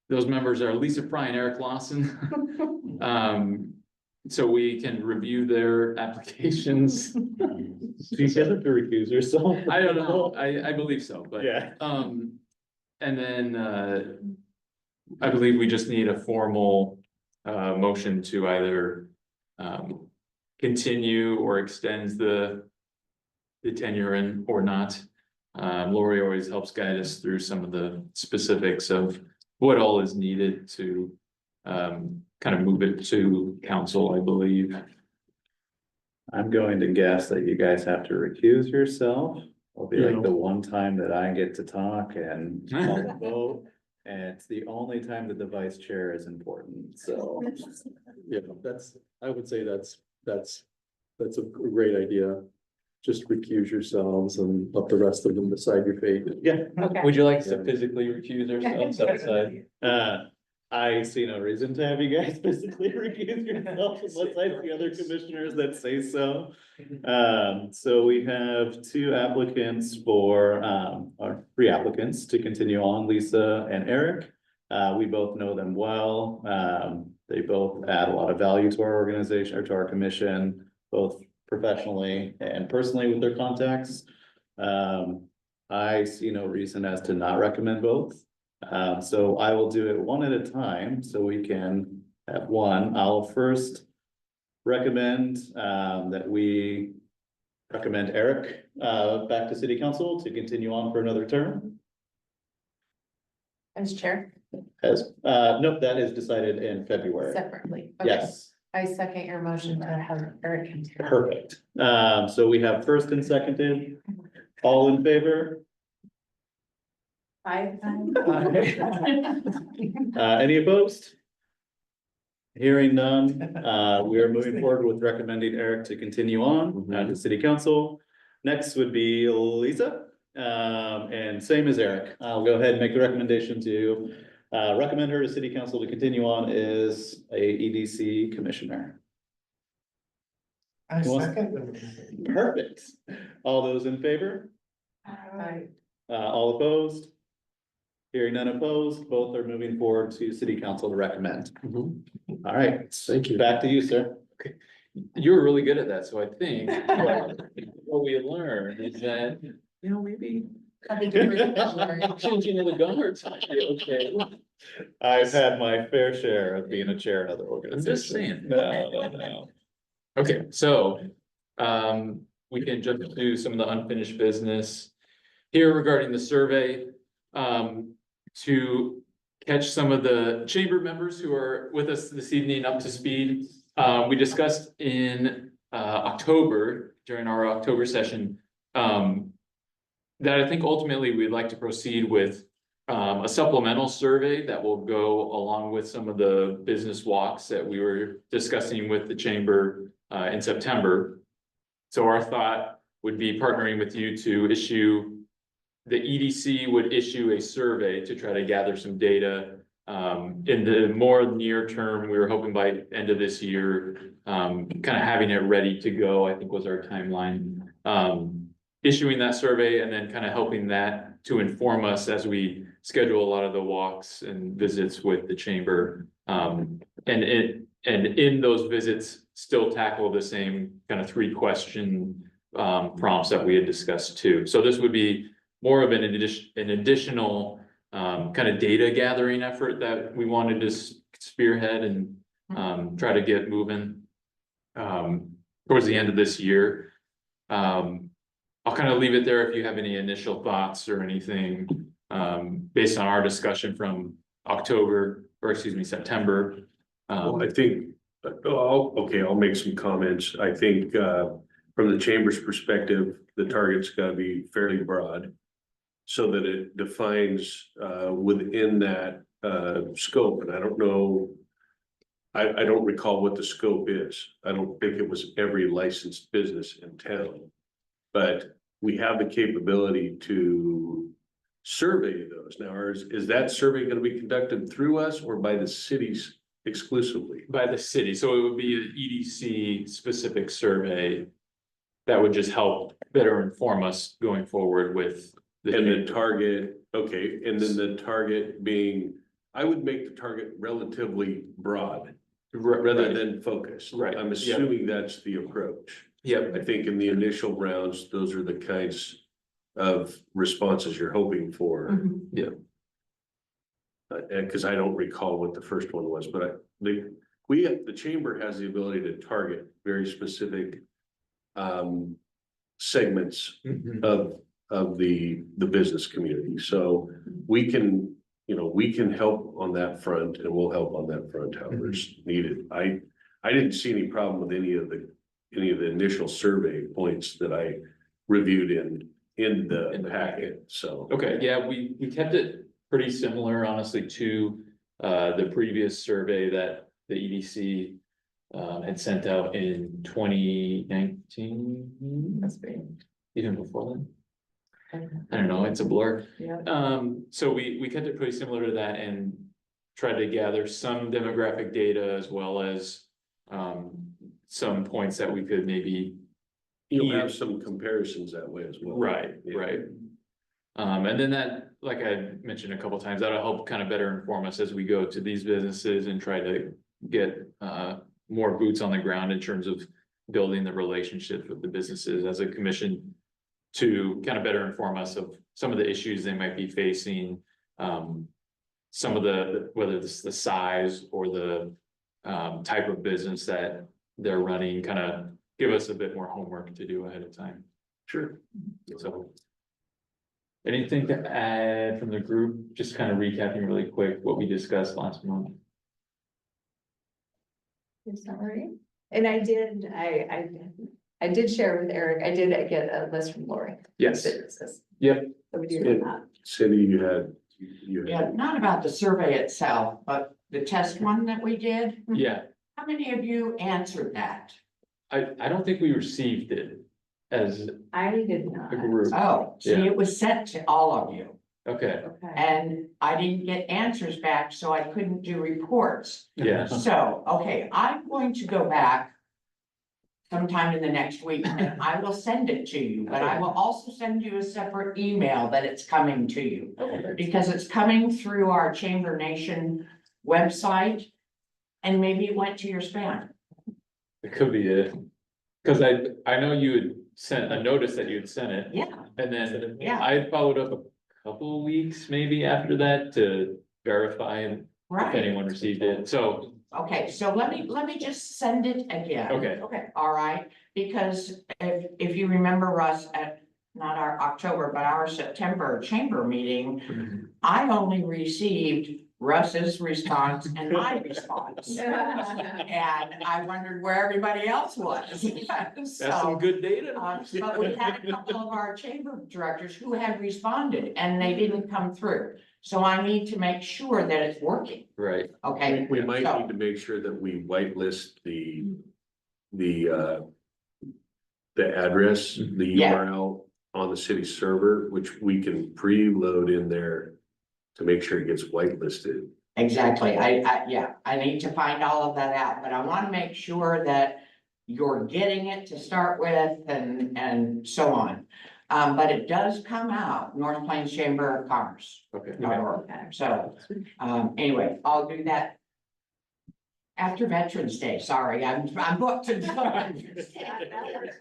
[SPEAKER 1] Those members are Lisa Fry and Eric Lawson. So we can review their applications.
[SPEAKER 3] She doesn't to recuse herself.
[SPEAKER 1] I don't know, I believe so, but.
[SPEAKER 3] Yeah.
[SPEAKER 1] And then I believe we just need a formal motion to either continue or extend the tenure in or not. Lori always helps guide us through some of the specifics of what all is needed to kind of move it to council, I believe.
[SPEAKER 3] I'm going to guess that you guys have to recuse yourself. It'll be like the one time that I get to talk and I'll vote. And it's the only time that the vice chair is important, so.
[SPEAKER 4] Yeah, I would say that's a great idea. Just recuse yourselves and let the rest of them decide your fate.
[SPEAKER 3] Yeah.
[SPEAKER 9] Okay.
[SPEAKER 1] Would you like to physically recuse ourselves outside?
[SPEAKER 3] I see no reason to have you guys physically recuse yourself unless I see other commissioners that say so. So we have two applicants for, or three applicants to continue on, Lisa and Eric. We both know them well. They both add a lot of value to our organization or to our commission, both professionally and personally with their contacts. I see no reason as to not recommend both. So I will do it one at a time so we can have one. I'll first recommend that we recommend Eric back to city council to continue on for another term.
[SPEAKER 9] As chair,
[SPEAKER 3] As, nope, that is decided in February.
[SPEAKER 9] separately. Okay.
[SPEAKER 3] Yes,
[SPEAKER 9] I second your motion to have Eric continue.
[SPEAKER 3] perfect. So we have first and seconded. All in favor? Any opposed? Hearing none, we are moving forward with recommending Eric to continue on to city council. Next would be Lisa, and same as Eric, I'll go ahead and make the recommendation to recommend her to city council to continue on as a EDC commissioner.
[SPEAKER 2] I
[SPEAKER 3] Who wants-
[SPEAKER 2] second.
[SPEAKER 3] Perfect. All those in favor? All opposed? Hearing none opposed, both are moving forward to city council to recommend.
[SPEAKER 4] Mhm.
[SPEAKER 3] All right,
[SPEAKER 4] Thank you.
[SPEAKER 3] back to you, sir.
[SPEAKER 1] You were really good at that, so I think what we learned is that, maybe changing of the guards might be okay.
[SPEAKER 3] I've had my fair share of being a chair in other organizations.
[SPEAKER 1] saying.
[SPEAKER 3] No.
[SPEAKER 1] Okay, so, we can jump to some of the unfinished business here regarding the survey. To catch some of the chamber members who are with us this evening up to speed. We discussed in, October, during our October session, that I think ultimately we'd like to proceed with, a supplemental survey that will go along with some of the business walks that we were discussing with the chamber, in September. So our thought would be partnering with you to issue, the EDC would issue a survey to try to gather some data. In the more near term, we were hoping by end of this year, kind of having it ready to go, I think was our timeline. Issuing that survey and then kind of helping that to inform us as we schedule a lot of the walks and visits with the chamber. And in those visits, still tackle the same kind of 3-question prompts that we had discussed too. So this would be more of an additional kind of data gathering effort that we wanted to spearhead and try to get moving towards the end of this year. I'll kind of leave it there if you have any initial thoughts or anything based on our discussion from September.
[SPEAKER 2] Well, I think, I'll make some comments. I think, from the chamber's perspective, the target's gotta be fairly broad. So that it defines, within that, scope, and I don't know. I don't recall what the scope is. I don't think it was every licensed business in town. But we have the capability to survey those. Now, is that survey gonna be conducted through us or by the cities exclusively?
[SPEAKER 1] By the city, so it would be an EDC specific survey. That would just help better inform us going forward with.
[SPEAKER 2] And the target, okay, and then the target being, I would make the target relatively broad rather than focused.
[SPEAKER 1] Right,
[SPEAKER 2] I'm
[SPEAKER 1] yeah.
[SPEAKER 2] assuming that's the approach.
[SPEAKER 1] Yep,
[SPEAKER 2] I think in the initial rounds, those are the kinds of responses you're hoping for. Cause I don't recall what the first one was, but the chamber has the ability to target very specific segments of the business community. So we can, help on that front and we'll help on that front however it's needed. I didn't see any problem with any of the initial survey points that I reviewed in the packet, so.
[SPEAKER 1] okay, yeah, we kept it pretty similar, honestly, to the previous survey that the EDC had sent out in 2019.
[SPEAKER 9] That's great.
[SPEAKER 1] Even before then. I don't know, it's a blur.
[SPEAKER 9] Yeah.
[SPEAKER 1] So we kept it pretty similar to that and tried to gather some demographic data as well as some points that we could maybe.
[SPEAKER 2] You'll have some comparisons that way as well.
[SPEAKER 1] Right,
[SPEAKER 2] Yeah.
[SPEAKER 1] right. And then that, like I mentioned a couple times, that'll help kind of better inform us as we go to these businesses and try to get more boots on the ground in terms of building the relationships with the businesses as a commission to kind of better inform us of some of the issues they might be facing. Some of whether it's the size or the type of business that they're running, kind of give us a bit more homework to do ahead of time.
[SPEAKER 2] Sure.
[SPEAKER 1] So. Anything to add from the group? Just kind of recapping really quick what we discussed last month.
[SPEAKER 9] Your summary. And I I did share with Eric, I did get a list from Lori.
[SPEAKER 1] Yes.
[SPEAKER 9] Businesses.
[SPEAKER 1] Yep.
[SPEAKER 9] So we do have that.
[SPEAKER 2] Cindy, you had.
[SPEAKER 10] Yeah, not about the survey itself, but the test one that we did.
[SPEAKER 1] Yeah,
[SPEAKER 10] How many of you answered that?
[SPEAKER 1] I don't think we received it as
[SPEAKER 9] I did not.
[SPEAKER 1] a group.
[SPEAKER 10] Oh, see,
[SPEAKER 1] Yeah.
[SPEAKER 10] it was sent to all of you
[SPEAKER 1] Okay,
[SPEAKER 9] Okay.
[SPEAKER 10] and I didn't get answers back, so I couldn't do reports.
[SPEAKER 1] yeah,
[SPEAKER 10] So, okay, I'm going to go back sometime in the next week and I will send it to you, but I will also send you a separate email that it's coming to you. Because it's coming through our Chamber Nation website and maybe it went to your spam.
[SPEAKER 1] it could be it. Cause I know you had sent a notice that you had sent it.
[SPEAKER 10] Yeah,
[SPEAKER 1] And then
[SPEAKER 10] Yeah.
[SPEAKER 1] I had followed up a couple of weeks maybe after that to verify if
[SPEAKER 10] right.
[SPEAKER 1] anyone received it. So,
[SPEAKER 10] Okay, so let me just send it again.
[SPEAKER 1] okay,
[SPEAKER 10] Okay, all right, because if you remember Russ at not our October, but our September chamber meeting, I only received Russ's response and my response. And I wondered where everybody else was.
[SPEAKER 1] that's some
[SPEAKER 10] So,
[SPEAKER 1] good data.
[SPEAKER 10] but we had a couple of our chamber directors who had responded and they didn't come through. So I need to make sure that it's working,
[SPEAKER 1] Right,
[SPEAKER 10] okay?
[SPEAKER 2] We might
[SPEAKER 10] So-
[SPEAKER 2] need to make sure that we whitelist the address, the
[SPEAKER 10] Yeah.
[SPEAKER 2] URL on the city server, which we can preload in there to make sure it gets whitelisted.
[SPEAKER 10] Exactly, yeah, I need to find all of that out, but I wanna make sure that you're getting it to start with and so on. But it does come out, North Plains Chamber of Commerce.
[SPEAKER 1] okay.
[SPEAKER 10] So, anyway, I'll do that after Veterans Day, sorry, I'm booked until Veterans Day.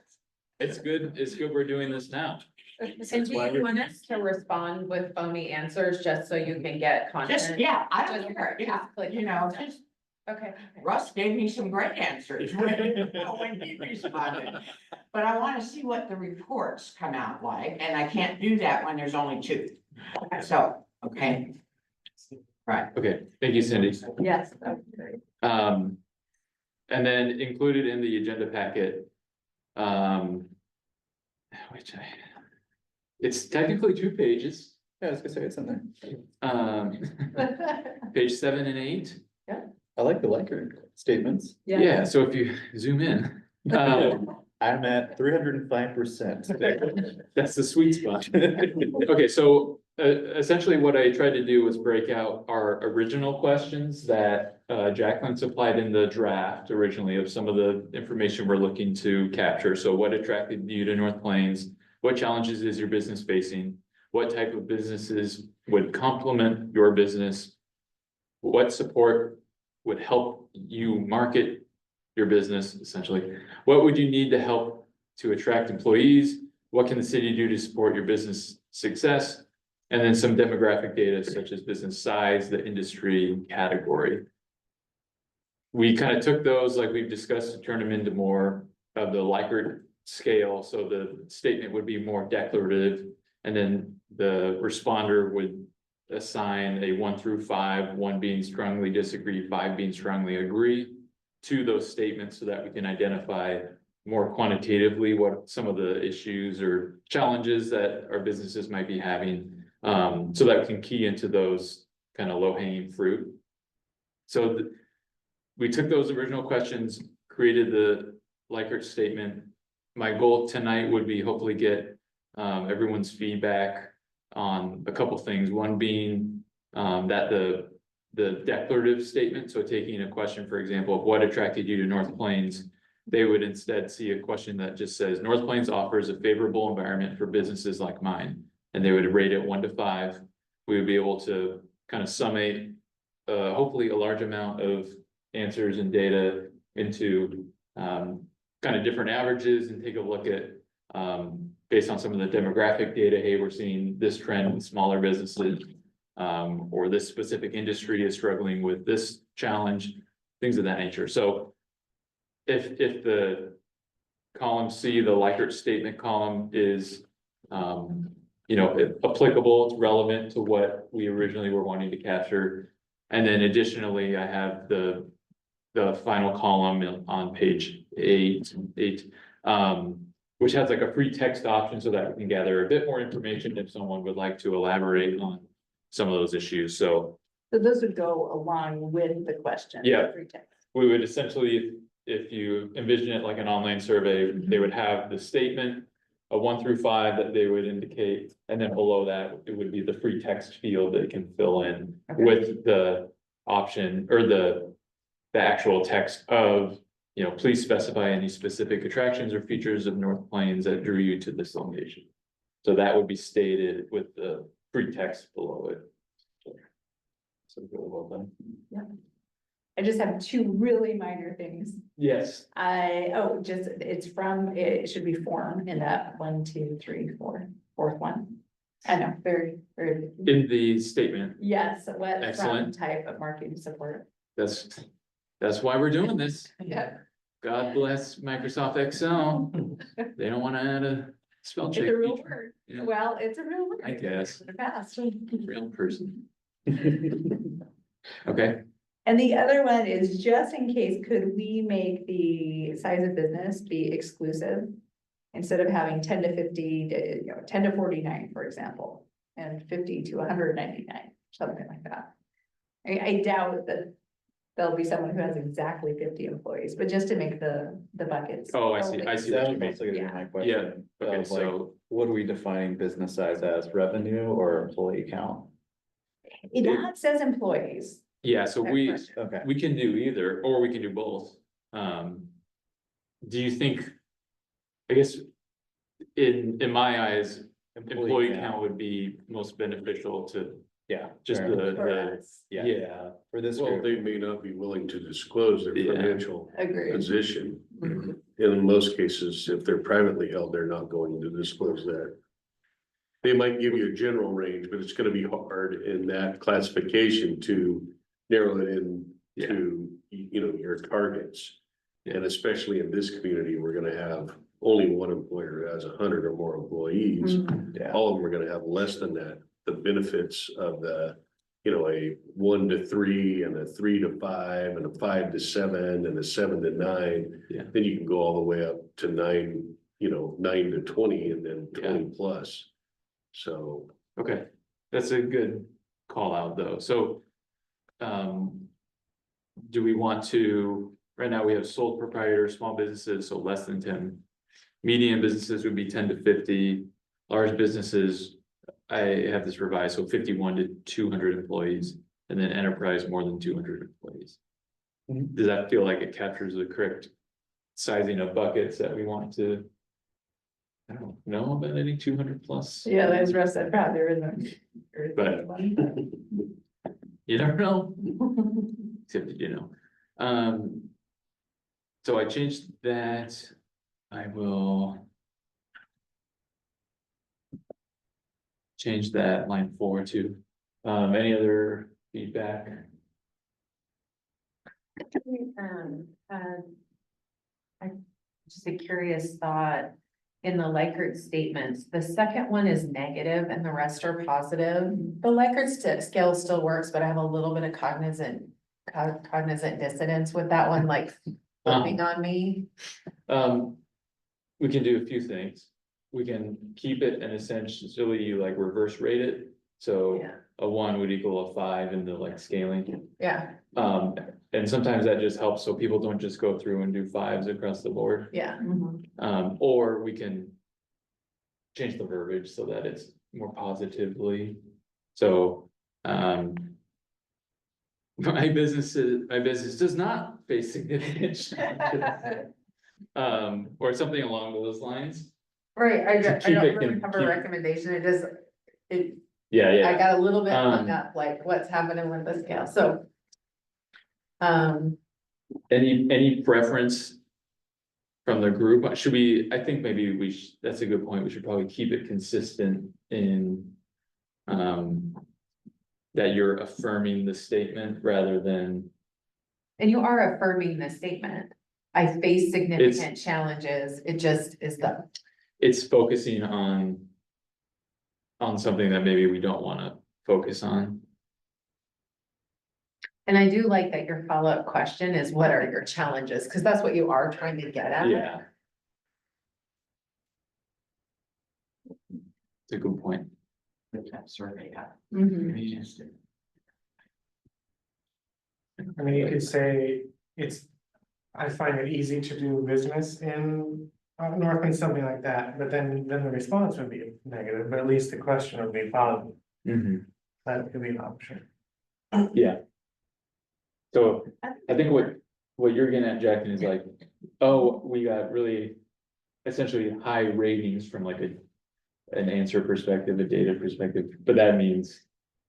[SPEAKER 1] It's good we're doing this now.
[SPEAKER 11] And do you want us to respond with phony answers just so you can get
[SPEAKER 10] Just,
[SPEAKER 11] content?
[SPEAKER 10] yeah, I don't
[SPEAKER 11] Just-
[SPEAKER 10] care, yeah,
[SPEAKER 11] like-
[SPEAKER 10] you know, just
[SPEAKER 11] Okay.
[SPEAKER 10] Russ gave me some great answers when he responded. But I wanna see what the reports come out like, and I can't do that when there's only two. So, okay. Right,
[SPEAKER 1] Okay, thank you, Cindy.
[SPEAKER 11] Yes, that's great.
[SPEAKER 1] And then included in the agenda packet. Which it's technically 2 pages,
[SPEAKER 3] Yeah, I was gonna say it's in there.
[SPEAKER 1] um, page 7 and 8.
[SPEAKER 3] I like the Likert statements.
[SPEAKER 1] Yeah, so if you zoom in,
[SPEAKER 3] I'm at 305%.
[SPEAKER 1] that's the sweet spot. Okay, so essentially what I tried to do was break out our original questions that Jacqueline supplied in the draft originally of some of the information we're looking to capture. So what attracted you to North Plains? What challenges is your business facing? What type of businesses would complement your business? What support would help you market your business, essentially? What would you need to help to attract employees? What can the city do to support your business success? And then some demographic data such as business size, the industry category. We kind of took those, like we've discussed, to turn them into more of the Likert scale, so the statement would be more declarative. And then the responder would assign a 1 through 5, 1 being strongly disagree, 5 being strongly agree to those statements so that we can identify more quantitatively what some of the issues or challenges that our businesses might be having. So that we can key into those kind of low-hanging fruit. So we took those original questions, created the Likert statement. My goal tonight would be hopefully get everyone's feedback on a couple things. One being that the declarative statement, so taking a question, for example, of what attracted you to North Plains, they would instead see a question that just says, North Plains offers a favorable environment for businesses like mine. And they would rate it 1 to 5. We would be able to kind of summate hopefully a large amount of answers and data into kind of different averages and take a look at based on some of the demographic data, hey, we're seeing this trend in smaller businesses, or this specific industry is struggling with this challenge, things of that nature. So if the column C, the Likert statement column is, applicable, it's relevant to what we originally were wanting to capture. And then additionally, I have the final column on page eight, which has like a free text option so that we can gather a bit more information if someone would like to elaborate on some of those issues. So
[SPEAKER 9] So those would go along with the question.
[SPEAKER 1] Yeah.
[SPEAKER 9] Free text.
[SPEAKER 1] we would essentially, if you envision it like an online survey, they would have the statement, a 1 through 5 that they would indicate, and then below that, it would be the free text field they can fill in
[SPEAKER 9] Okay.
[SPEAKER 1] with the option or the actual text of, please specify any specific attractions or features of North Plains that drew you to this location. So that would be stated with the free text below it. So well done.
[SPEAKER 9] I just have two really minor things.
[SPEAKER 1] Yes.
[SPEAKER 9] It's from, it should be form in that 1, 2, 3, 4, fourth one. I know, very, very,
[SPEAKER 1] In the statement,
[SPEAKER 9] yes, what from
[SPEAKER 1] Excellent.
[SPEAKER 9] type of marketing support.
[SPEAKER 1] that's why we're doing this.
[SPEAKER 9] Yeah.
[SPEAKER 1] God bless Microsoft Excel. They don't wanna add a spell
[SPEAKER 9] It's
[SPEAKER 1] check.
[SPEAKER 9] a real
[SPEAKER 1] feature.
[SPEAKER 9] word.
[SPEAKER 1] Yeah.
[SPEAKER 9] Well, it's a real word.
[SPEAKER 1] I guess.
[SPEAKER 9] In the past.
[SPEAKER 1] Real person. Okay,
[SPEAKER 9] And the other one is just in case, could we make the size of business be exclusive? Instead of having 10 to 50 to, 10 to 49, for example, and 50 to 199, something like that. I doubt that there'll be someone who has exactly 50 employees, but just to make the buckets.
[SPEAKER 1] oh, I see what
[SPEAKER 3] That
[SPEAKER 1] you
[SPEAKER 3] was
[SPEAKER 1] mean.
[SPEAKER 3] basically gonna be my
[SPEAKER 1] Yeah,
[SPEAKER 3] question.
[SPEAKER 1] okay,
[SPEAKER 3] of, like,
[SPEAKER 1] so,
[SPEAKER 3] what are we defining business size as, revenue or employee count?
[SPEAKER 9] That says employees.
[SPEAKER 1] yeah, so
[SPEAKER 9] That
[SPEAKER 1] we,
[SPEAKER 9] question.
[SPEAKER 3] Okay.
[SPEAKER 1] we can do either, or we can do both. Do you think, I guess, in my eyes, employee count would be most beneficial to
[SPEAKER 3] Yeah.
[SPEAKER 1] just
[SPEAKER 3] fair enough.
[SPEAKER 9] For
[SPEAKER 1] the,
[SPEAKER 9] us.
[SPEAKER 1] yeah,
[SPEAKER 3] For this
[SPEAKER 2] Well,
[SPEAKER 3] group,
[SPEAKER 2] they may not be willing to disclose their
[SPEAKER 1] Yeah.
[SPEAKER 2] financial
[SPEAKER 9] Agreed.
[SPEAKER 2] position.
[SPEAKER 9] Mhm.
[SPEAKER 2] And in most cases, if they're privately held, they're not going to disclose that. They might give you a general range, but it's gonna be hard in that classification to narrow it in
[SPEAKER 1] Yeah.
[SPEAKER 2] to, your targets.
[SPEAKER 1] Yeah.
[SPEAKER 2] And especially in this community, we're gonna have only one employer who has 100 or more employees.
[SPEAKER 9] Mhm.
[SPEAKER 3] yeah,
[SPEAKER 2] All of them are gonna have less than that. The benefits of a 1 to 3 and a 3 to 5 and a 5 to 7 and a 7 to 9.
[SPEAKER 1] Yeah.
[SPEAKER 2] Then you can go all the way up to 9, 9 to 20 and then 20 plus. So,
[SPEAKER 1] okay, that's a good call out though, so. Do we want to, right now we have sole proprietor, small businesses, so less than 10. Medium businesses would be 10 to 50, large businesses, I have this revised, so 51 to 200 employees. And then enterprise more than 200 employees.
[SPEAKER 3] Mhm.
[SPEAKER 1] Does that feel like it captures the correct sizing of buckets that we want to? I don't know about any 200 plus.
[SPEAKER 9] Yeah, that's Russ said, probably there isn't.
[SPEAKER 1] But- You never know. Except that, so I changed that. I will. Change that line 4 to, any other feedback?
[SPEAKER 11] I just a curious thought. In the Likert statements, the second one is negative and the rest are positive. The Likert scale still works, but I have a little bit of cognizant dissonance with that one, like flipping on me.
[SPEAKER 1] We can do a few things. We can keep it and essentially like reverse rate it. So
[SPEAKER 11] Yeah,
[SPEAKER 1] a 1 would equal a 5 in the like scaling.
[SPEAKER 11] yeah,
[SPEAKER 1] And sometimes that just helps so people don't just go through and do 5s across the board.
[SPEAKER 11] yeah.
[SPEAKER 1] Or we can change the verbiage so that it's more positively. So, my business does not face significant challenges. Or something along those lines.
[SPEAKER 11] Right, I
[SPEAKER 1] To keep
[SPEAKER 11] don't
[SPEAKER 1] it
[SPEAKER 11] really
[SPEAKER 1] con-
[SPEAKER 11] have a
[SPEAKER 1] keep-
[SPEAKER 11] recommendation, I
[SPEAKER 1] Yeah,
[SPEAKER 11] got a little bit hung
[SPEAKER 1] Um,
[SPEAKER 11] up, like what's happening with the scale, so. Um,
[SPEAKER 1] Any preference? From the group, should we, I think maybe that's a good point, we should probably keep it consistent in. That you're affirming the statement rather than,
[SPEAKER 11] and you are affirming the statement. I face significant challenges, it just is
[SPEAKER 1] it's focusing on. On something that maybe we don't wanna focus on.
[SPEAKER 11] and I do like that your follow-up question is what are your challenges, cause that's what you are trying to get at.
[SPEAKER 1] Yeah, It's a good point.
[SPEAKER 10] That survey got.
[SPEAKER 9] Mhm.
[SPEAKER 12] I mean, you could say it's, I find it easy to do business in Northland, something like that, but then the response would be negative, but at least the question would be positive. That could be an option.
[SPEAKER 1] Yeah. So I think what you're getting at, Jackson, is like, oh, we got really essentially high ratings from like an answer perspective, a data perspective, but that means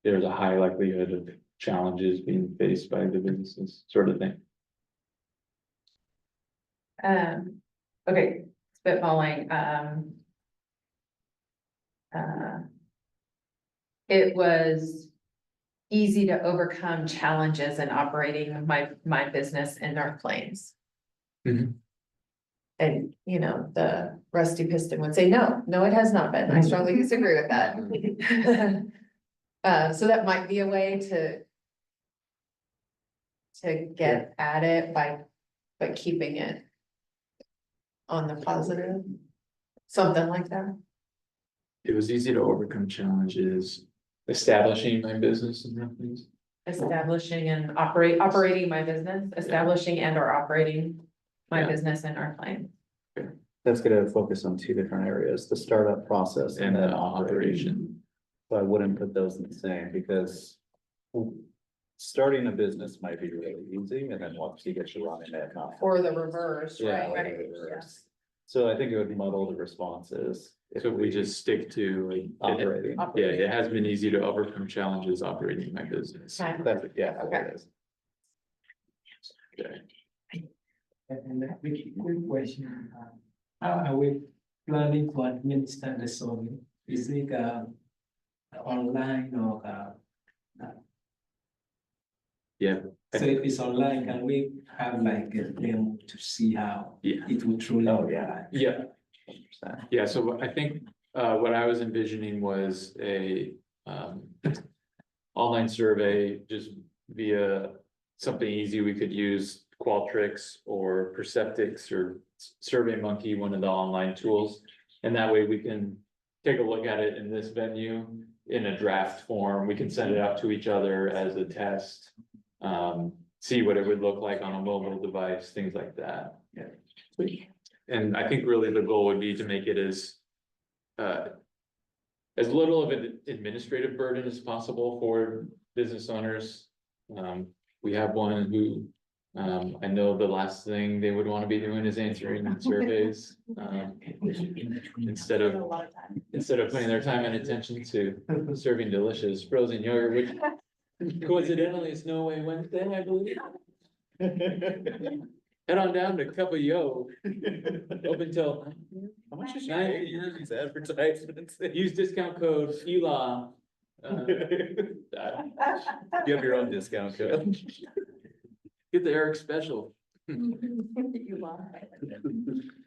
[SPEAKER 1] there's a high likelihood of challenges being faced by the businesses, sort of thing.
[SPEAKER 11] Okay, spitballing, it was easy to overcome challenges in operating my business in North Plains.
[SPEAKER 1] Mhm.
[SPEAKER 11] And, you know, the rusty piston would say, no, it has not been. I strongly disagree with that. So that might be a way to get at it by keeping it on the positive, something like that.
[SPEAKER 1] It was easy to overcome challenges, establishing my business and things.
[SPEAKER 11] Establishing and operating my business, establishing and or operating my
[SPEAKER 1] Yeah.
[SPEAKER 11] business in our claim.
[SPEAKER 3] That's gonna focus on two different areas, the startup process
[SPEAKER 1] And
[SPEAKER 3] and then
[SPEAKER 1] the
[SPEAKER 3] operation.
[SPEAKER 1] operation.
[SPEAKER 3] So I wouldn't put those in the same because starting a business might be really easy and then once you get to running it, not.
[SPEAKER 11] Or the reverse,
[SPEAKER 3] Yeah,
[SPEAKER 11] right?
[SPEAKER 3] or the reverse. So I think it would muddle the responses. if
[SPEAKER 1] So if we just stick to like.
[SPEAKER 3] Operating.
[SPEAKER 1] Yeah, it has been easy to overcome challenges operating my business.
[SPEAKER 11] Okay.
[SPEAKER 3] That's, yeah, that's what
[SPEAKER 11] Okay.
[SPEAKER 3] it is.
[SPEAKER 1] Okay.
[SPEAKER 8] And a quick question, how are we planning to administer the survey? Is it online or
[SPEAKER 1] Yeah,
[SPEAKER 8] so if it's online, can we have like a demo to see how
[SPEAKER 1] yeah,
[SPEAKER 8] it will truly?
[SPEAKER 3] Oh, yeah.
[SPEAKER 1] yeah,
[SPEAKER 3] 100%.
[SPEAKER 1] yeah, so I think, what I was envisioning was a, online survey, just via something easy we could use, Qualtrics or Perceptix or Survey Monkey, one of the online tools. And that way we can take a look at it in this venue in a draft form. We can send it out to each other as a test. See what it would look like on a mobile device, things like that.
[SPEAKER 8] Yeah.
[SPEAKER 1] And I think really the goal would be to make it as little of an administrative burden as possible for business owners. We have one who, I know the last thing they would want to be doing is answering surveys. Instead of putting their time and attention to serving delicious frozen yogurt, which coincidentally is No Way Wednesday, I believe. Head on down to Cup of Yo, open till
[SPEAKER 3] How much is
[SPEAKER 1] 9
[SPEAKER 3] your
[SPEAKER 1] p.m.
[SPEAKER 3] these advertisements?
[SPEAKER 1] Use discount code ELA.
[SPEAKER 3] You have your own discount code.
[SPEAKER 1] Get the Eric special.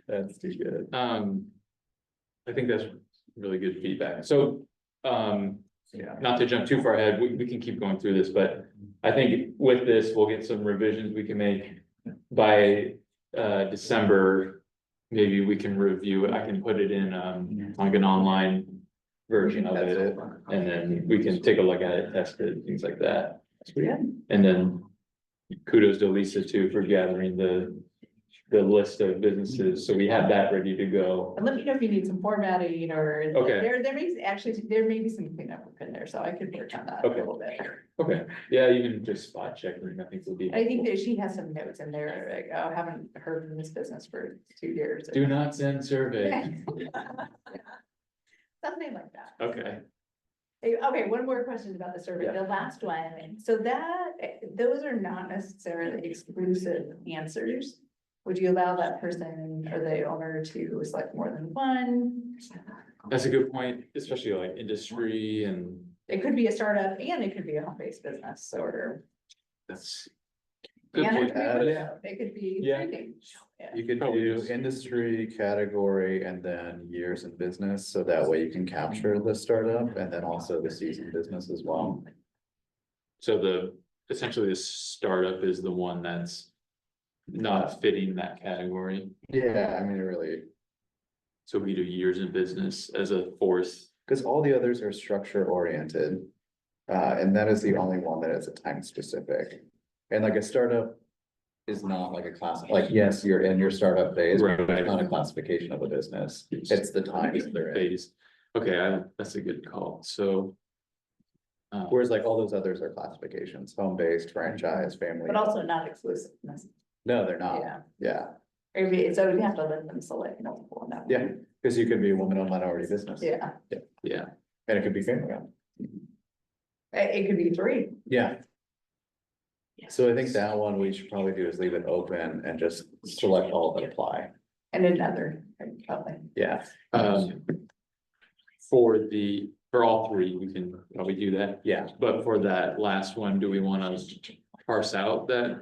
[SPEAKER 3] That's too good.
[SPEAKER 1] I think that's really good feedback. So,
[SPEAKER 3] Yeah.
[SPEAKER 1] not to jump too far ahead, we can keep going through this, but I think with this, we'll get some revisions we can make by, December. Maybe we can review it. I can put it in, like an online version of it. And then we can take a look at it, test it, things like that. And then kudos to Lisa too for gathering the list of businesses, so we have that ready to go.
[SPEAKER 9] And let me know if you need some formatting or.
[SPEAKER 1] Okay.
[SPEAKER 9] There may be some cleanup in there, so I could work on that a
[SPEAKER 1] Okay.
[SPEAKER 9] little bit.
[SPEAKER 1] Okay, yeah, even just spot checking, I think would be.
[SPEAKER 9] I think that she has some notes in there, like, oh, I haven't heard from this business for 2 years.
[SPEAKER 1] Do not send survey.
[SPEAKER 9] Something like that.
[SPEAKER 1] Okay,
[SPEAKER 9] Okay, one more question about the survey,
[SPEAKER 1] Yeah.
[SPEAKER 9] the last one, so those are not necessarily exclusive answers. Would you allow that person or the owner to select more than one?
[SPEAKER 1] that's a good point, especially like industry and
[SPEAKER 9] It could be a startup and it could be a home-based business, or.
[SPEAKER 1] that's. Good
[SPEAKER 9] And it
[SPEAKER 1] point.
[SPEAKER 9] could be
[SPEAKER 3] Add it.
[SPEAKER 9] both. It could be
[SPEAKER 1] Yeah.
[SPEAKER 9] anything. Yeah.
[SPEAKER 3] You could
[SPEAKER 1] Probably
[SPEAKER 3] do
[SPEAKER 1] just-
[SPEAKER 3] industry, category, and then years in business, so that way you can capture the startup and then also the seasoned business as well.
[SPEAKER 1] So essentially the startup is the one that's not fitting that category.
[SPEAKER 3] Yeah, I mean, it really,
[SPEAKER 1] So we do years in business as a fourth
[SPEAKER 3] Cause all the others are structure oriented. And that is the only one that is a time specific. And like a startup is not like a class, like, yes, you're in your startup phase, but it's not a classification of a business. It's the time that they're in.
[SPEAKER 1] Phase. Okay, that's a good call, so.
[SPEAKER 3] Whereas like all those others are classifications, home-based, franchise, family.
[SPEAKER 9] But also not exclusive.
[SPEAKER 3] No, they're not.
[SPEAKER 9] Yeah.
[SPEAKER 3] Yeah,
[SPEAKER 9] Maybe, so we have to let them select multiple on that.
[SPEAKER 3] yeah, because you could be a woman-owned minority business.
[SPEAKER 9] Yeah,
[SPEAKER 1] Yeah,
[SPEAKER 3] And it could be family owned.
[SPEAKER 9] it could be three.
[SPEAKER 3] Yeah. So I think that one we should probably do is leave it open and just select all that apply.
[SPEAKER 9] And another, probably.
[SPEAKER 3] Yeah.
[SPEAKER 1] for all three, we can probably do that.
[SPEAKER 3] Yeah.
[SPEAKER 1] But for that last one, do we wanna parse out that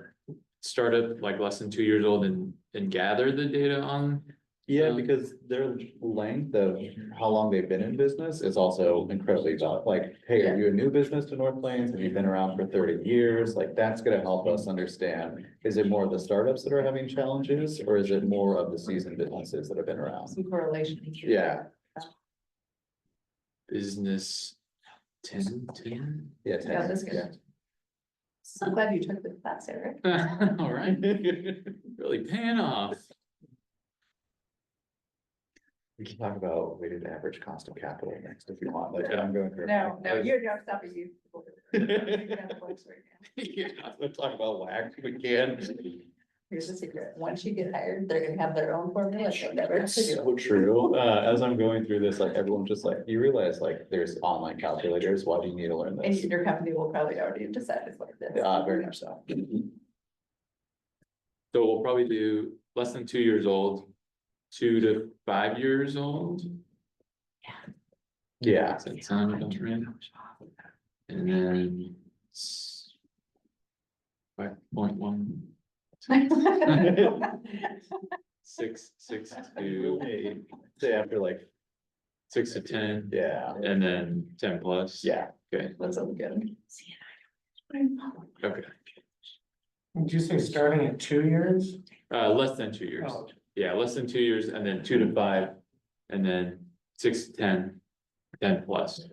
[SPEAKER 1] startup like less than 2 years old and gather the data on?
[SPEAKER 3] Yeah, because their length of how long they've been in business is also incredibly valid. Like, hey, are you a new business to North Plains? Have you been around for 30 years? Like, that's gonna help us understand. Is it more of the startups that are having challenges, or is it more of the seasoned businesses that have been around?
[SPEAKER 9] Some correlation.
[SPEAKER 3] Yeah,
[SPEAKER 1] Business 10.
[SPEAKER 3] yeah.
[SPEAKER 9] Yeah, that's good.
[SPEAKER 3] Yeah.
[SPEAKER 9] I'm glad you took the class, Eric.
[SPEAKER 1] All right, really paying off.
[SPEAKER 3] We can talk about weighted average cost of capital next if you want, like, I'm going through.
[SPEAKER 9] No, you're not stopping you.
[SPEAKER 1] Yeah.
[SPEAKER 3] Let's talk about WAC, we can.
[SPEAKER 9] Here's the secret, once you get hired, they're gonna have their own formula, so never have to do it.
[SPEAKER 3] So true, as I'm going through this, like, everyone's just like, you realize, like, there's online calculators, why do you need to learn
[SPEAKER 9] And
[SPEAKER 3] this?
[SPEAKER 9] your company will probably already have decided like this.
[SPEAKER 3] Very much so.
[SPEAKER 1] So we'll probably do less than 2 years old, 2 to 5 years old.
[SPEAKER 3] Yeah,
[SPEAKER 1] Does that sound about right? And then 5.1, 6 to
[SPEAKER 3] say after like,
[SPEAKER 1] 6 to 10,
[SPEAKER 3] yeah,
[SPEAKER 1] and then 10 plus.
[SPEAKER 3] yeah,
[SPEAKER 1] Okay,
[SPEAKER 9] That sounds good.
[SPEAKER 1] okay,
[SPEAKER 12] Did you say starting at 2 years?
[SPEAKER 1] less than 2 years.
[SPEAKER 12] Oh,
[SPEAKER 1] Yeah, less than 2 years, and then 2 to 5, and then 6 to 10, 10 plus,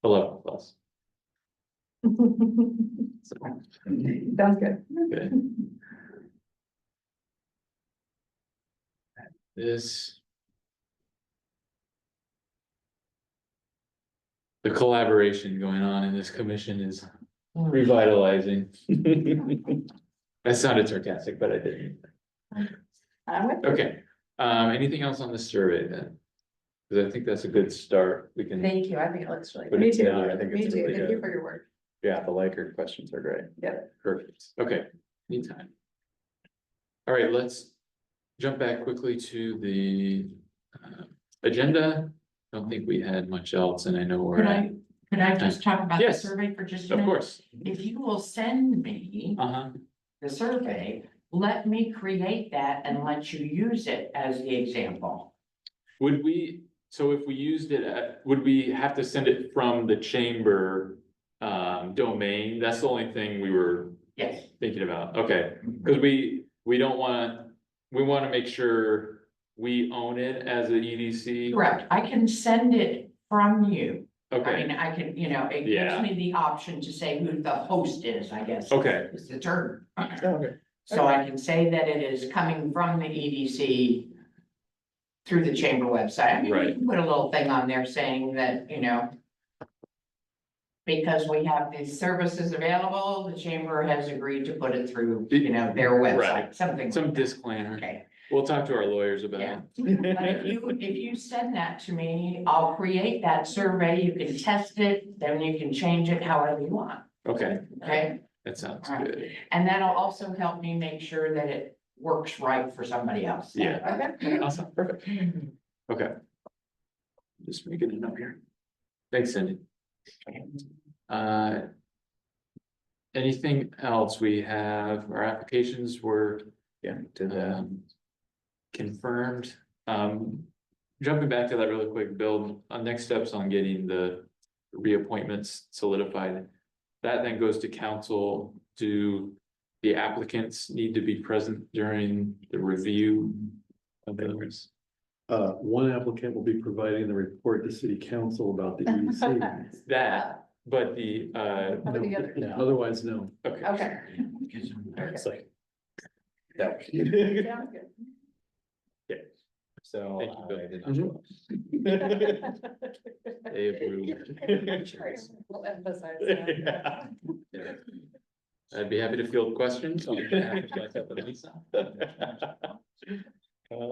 [SPEAKER 1] 11 plus.
[SPEAKER 9] Sounds good.
[SPEAKER 1] Okay. This. The collaboration going on in this commission is revitalizing. That sounded sarcastic, but I didn't.
[SPEAKER 9] I'm with you.
[SPEAKER 1] Okay, anything else on the survey then? Cause I think that's a good start. We can.
[SPEAKER 9] Thank you, I think it looks really
[SPEAKER 1] Put
[SPEAKER 9] good.
[SPEAKER 1] it
[SPEAKER 9] Me too,
[SPEAKER 1] together.
[SPEAKER 3] I think
[SPEAKER 9] me
[SPEAKER 3] it's
[SPEAKER 9] too,
[SPEAKER 3] really
[SPEAKER 9] thank you
[SPEAKER 3] good.
[SPEAKER 9] for your work.
[SPEAKER 3] Yeah, the Likert questions are great.
[SPEAKER 1] Perfect, okay, anytime. All right, let's jump back quickly to the agenda. Don't think we had much else, and I know we're at.
[SPEAKER 10] Could I just talk about the
[SPEAKER 1] Yes,
[SPEAKER 10] survey for just a
[SPEAKER 1] Of
[SPEAKER 10] minute?
[SPEAKER 1] course,
[SPEAKER 10] If you will send me
[SPEAKER 1] uh-huh,
[SPEAKER 10] the survey, let me create that and let you use it as the example.
[SPEAKER 1] would we, so if we used it, would we have to send it from the chamber domain? That's the only thing we were
[SPEAKER 10] Yes.
[SPEAKER 1] thinking about, okay, because we don't want, we want to make sure we own it as an EDC.
[SPEAKER 10] Correct. I can send it from you. I
[SPEAKER 1] Okay,
[SPEAKER 10] mean, I can, it gives
[SPEAKER 1] Yeah.
[SPEAKER 10] me the option to say who the host is, I guess.
[SPEAKER 1] Okay.
[SPEAKER 10] Is the term.
[SPEAKER 3] Okay.
[SPEAKER 10] So I can say that it is coming from the EDC through the chamber website. I mean, we
[SPEAKER 1] Right.
[SPEAKER 10] can put a little thing on there saying that, because we have these services available, the chamber has agreed to put it through, their website,
[SPEAKER 1] Right.
[SPEAKER 10] something.
[SPEAKER 1] some
[SPEAKER 10] like that.
[SPEAKER 1] disclaimer,
[SPEAKER 10] Okay.
[SPEAKER 1] we'll talk to our lawyers about
[SPEAKER 10] Yeah.
[SPEAKER 1] it.
[SPEAKER 10] But if you send that to me, I'll create that survey, you can test it, then you can change it however you want,
[SPEAKER 1] Okay,
[SPEAKER 10] okay?
[SPEAKER 1] that sounds
[SPEAKER 10] All right.
[SPEAKER 1] good,
[SPEAKER 10] And that'll also help me make sure that it works right for somebody else.
[SPEAKER 1] yeah,
[SPEAKER 10] Okay.
[SPEAKER 1] awesome, perfect, okay. Just making a note here. Thanks, Cindy. Anything else? We have, our applications were
[SPEAKER 3] Yeah, to the,
[SPEAKER 1] confirmed. Jumping back to that really quick, Bill, next steps on getting the reappointments solidified. That then goes to council. Do the applicants need to be present during the review of those?
[SPEAKER 4] One applicant will be providing the report to city council about the EDC.
[SPEAKER 1] That, but the,
[SPEAKER 11] How about the other?
[SPEAKER 4] No, otherwise, no.
[SPEAKER 1] okay.
[SPEAKER 11] Okay.
[SPEAKER 3] It's like.
[SPEAKER 11] Sounds good.
[SPEAKER 3] So.
[SPEAKER 1] Thank you, Bill.
[SPEAKER 3] I did not show up.
[SPEAKER 1] They approved.
[SPEAKER 11] We'll emphasize that.
[SPEAKER 3] Yeah.
[SPEAKER 1] I'd be happy to field questions. All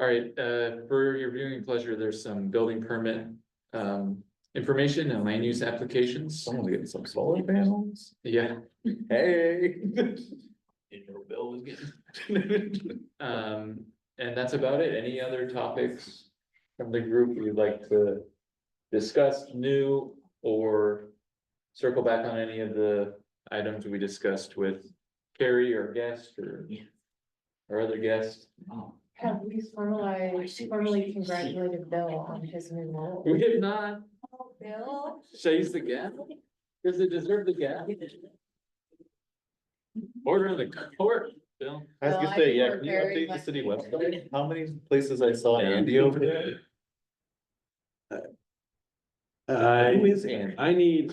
[SPEAKER 1] right, for your viewing pleasure, there's some building permit information and land use applications.
[SPEAKER 3] Someone's getting some solar panels.
[SPEAKER 1] Yeah,
[SPEAKER 3] Hey. Your bill was getting.
[SPEAKER 1] and that's about it. Any other topics from the group you'd like to discuss new or circle back on any of the items we discussed with Carrie, our guest, or our other guest?
[SPEAKER 11] Have we formally congratulated Bill on his new role?
[SPEAKER 1] We have not.
[SPEAKER 11] Bill?
[SPEAKER 1] Shays the gap? Does it deserve the gap? Order in the court, Bill.
[SPEAKER 3] I was
[SPEAKER 11] Well,
[SPEAKER 3] gonna
[SPEAKER 11] I
[SPEAKER 3] say,
[SPEAKER 11] think
[SPEAKER 3] yeah,
[SPEAKER 11] we're
[SPEAKER 3] can you
[SPEAKER 11] very
[SPEAKER 3] update the
[SPEAKER 11] much-
[SPEAKER 3] city website? How many places I saw Andy over there? Who is Andy?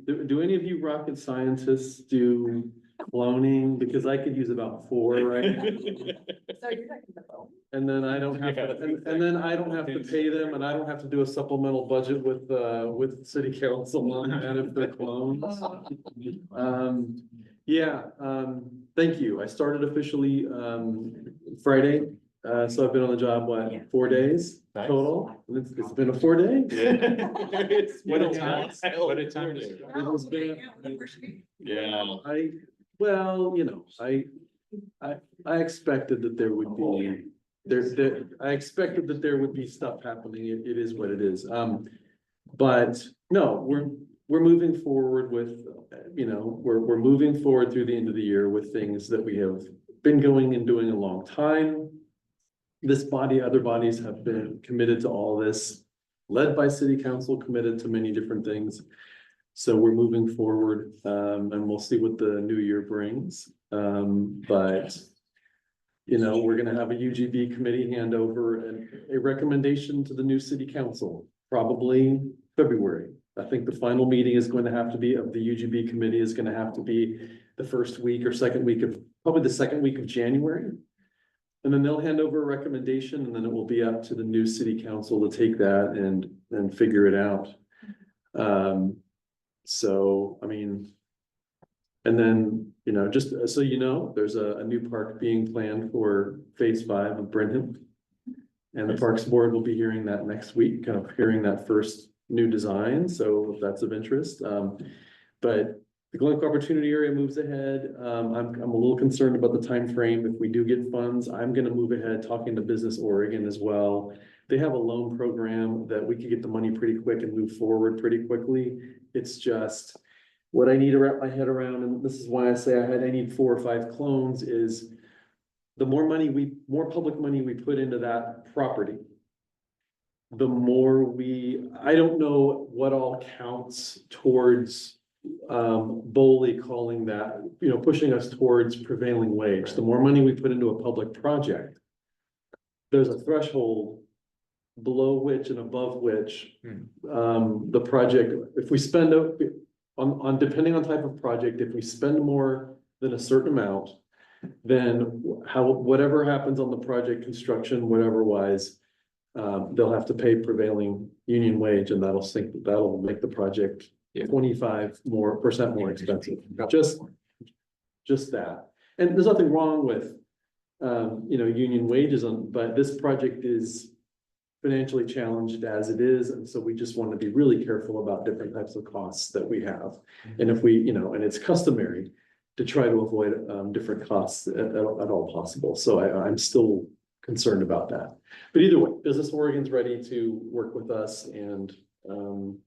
[SPEAKER 4] Do any of you rocket scientists do cloning? Because I could use about 4 right now.
[SPEAKER 11] So you're not the phone?
[SPEAKER 4] And then I don't have to, and then I don't have to pay them, and I don't have to do a supplemental budget with city council on that if they're clones. Yeah, thank you. I started officially, Friday. So I've been on the job, what, 4 days
[SPEAKER 3] Nice.
[SPEAKER 4] total? And it's been a 4-day?
[SPEAKER 1] What a time, what a time.
[SPEAKER 4] It has been,
[SPEAKER 3] Yeah.
[SPEAKER 4] well, you know, I expected that there would be, I expected that there would be stuff happening. It is what it is. But no, we're moving forward with, you know, we're moving forward through the end of the year with things that we have been going and doing a long time. This body, other bodies have been committed to all this, led by city council, committed to many different things. So we're moving forward, and we'll see what the new year brings. But, you know, we're gonna have a UGB committee handover and a recommendation to the new city council, probably February. I think the final meeting is going to have to be of the UGB committee is gonna have to be the first week or second week of, probably the second week of January. And then they'll hand over a recommendation, and then it will be up to the new city council to take that and figure it out. So, I mean, and then, you know, just so you know, there's a new park being planned for phase 5 of Brenham. And the Parks Board will be hearing that next week, kind of hearing that first new design, so if that's of interest. But the Glen Opportunity Area moves ahead. I'm a little concerned about the time frame. If we do get funds, I'm gonna move ahead, talking to Business Oregon as well. They have a loan program that we could get the money pretty quick and move forward pretty quickly. It's just what I need to wrap my head around, and this is why I say I need 4 or 5 clones, is the more public money we put into that property, the more I don't know what all counts towards Boley calling that, you know, pushing us towards prevailing wage. The more money we put into a public project, there's a threshold below which and above which the project, if we spend on depending on type of project, if we spend more than a certain amount, then whatever happens on the project construction, whatever wise, they'll have to pay prevailing union wage, and that'll make the project 25% more expensive. Just that. And there's nothing wrong with you know, union wages but this project is financially challenged as it is, and so we just want to be really careful about different types of costs that we have. And if we, you know, and it's customary to try to avoid different costs at all possible. So I'm still concerned about that. But either way, Business Oregon's ready to work with us, and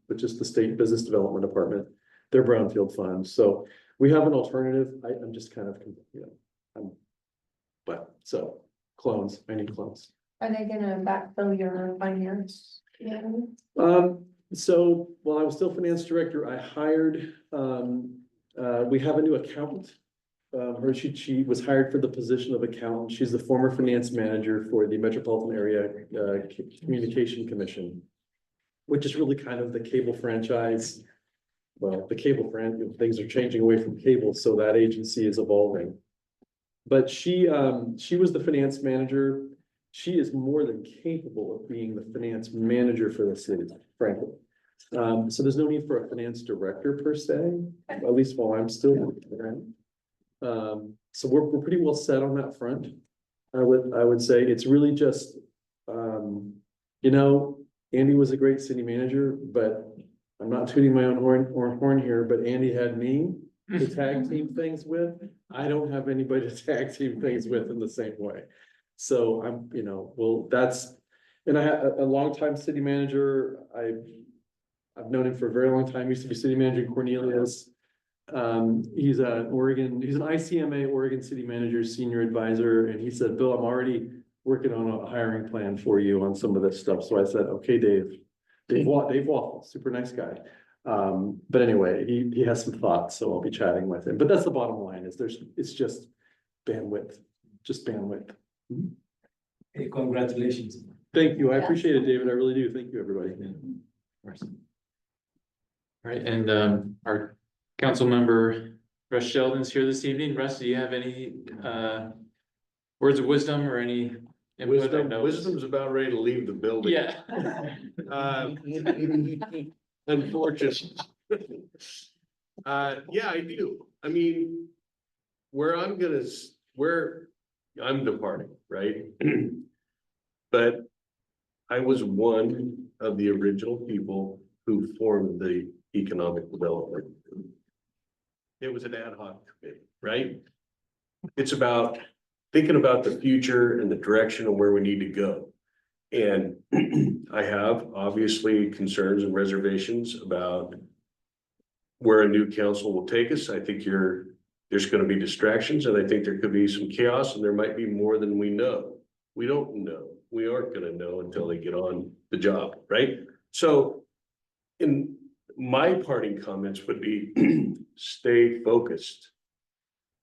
[SPEAKER 4] but just the state business development department, their brownfield fund. So we have an alternative. I'm just kind of, you know, so clones, I need clones.
[SPEAKER 11] Are they gonna backfill your finance?
[SPEAKER 4] So while I was still finance director, I hired, we have a new accountant She was hired for the position of accountant. She's the former finance manager for the Metropolitan Area Communication Commission, which is really kind of the cable franchise. Well, the cable things are changing away from cable, so that agency is evolving. But she was the finance manager. She is more than capable of being the finance manager for the city, frankly. So there's no need for a finance director per se, at least while I'm still around. So we're pretty well set on that front. I would say it's really just, you know, Andy was a great city manager, but I'm not tooting my own horn here, but Andy had me to tag team things with. I don't have anybody to tag team things with in the same way. So I'm, you know, well, that's, and I had a longtime city manager. I've known him for a very long time. He used to be city manager in Cornelius. He's an ICMA Oregon City Manager Senior Advisor, and he said, Bill, I'm already working on a hiring plan for you on some of this stuff. So I said, okay, Dave Waffle, super nice guy. But anyway, he has some thoughts, so I'll be chatting with him. But that's the bottom line is it's just bandwidth.
[SPEAKER 8] Hey, congratulations.
[SPEAKER 4] Thank you. I appreciate it, David. I really do. Thank you, everybody.
[SPEAKER 1] All right, and our council member Russ Sheldon's here this evening. Russ, do you have any words of wisdom or any input? I know-
[SPEAKER 2] Wisdom's about ready to leave the building.
[SPEAKER 1] Yeah.
[SPEAKER 2] Unfortunately. Yeah, I do. I mean, where I'm departing, right? But I was one of the original people who formed the economic development. It was an ad hoc committee, right? It's about thinking about the future and the direction of where we need to go. And I have obviously concerns and reservations about where a new council will take us. I think there's going to be distractions, and I think there could be some chaos, and there might be more than we know. We don't know. We aren't going to know until they get on the job, right? So in my parting comments would be stay focused.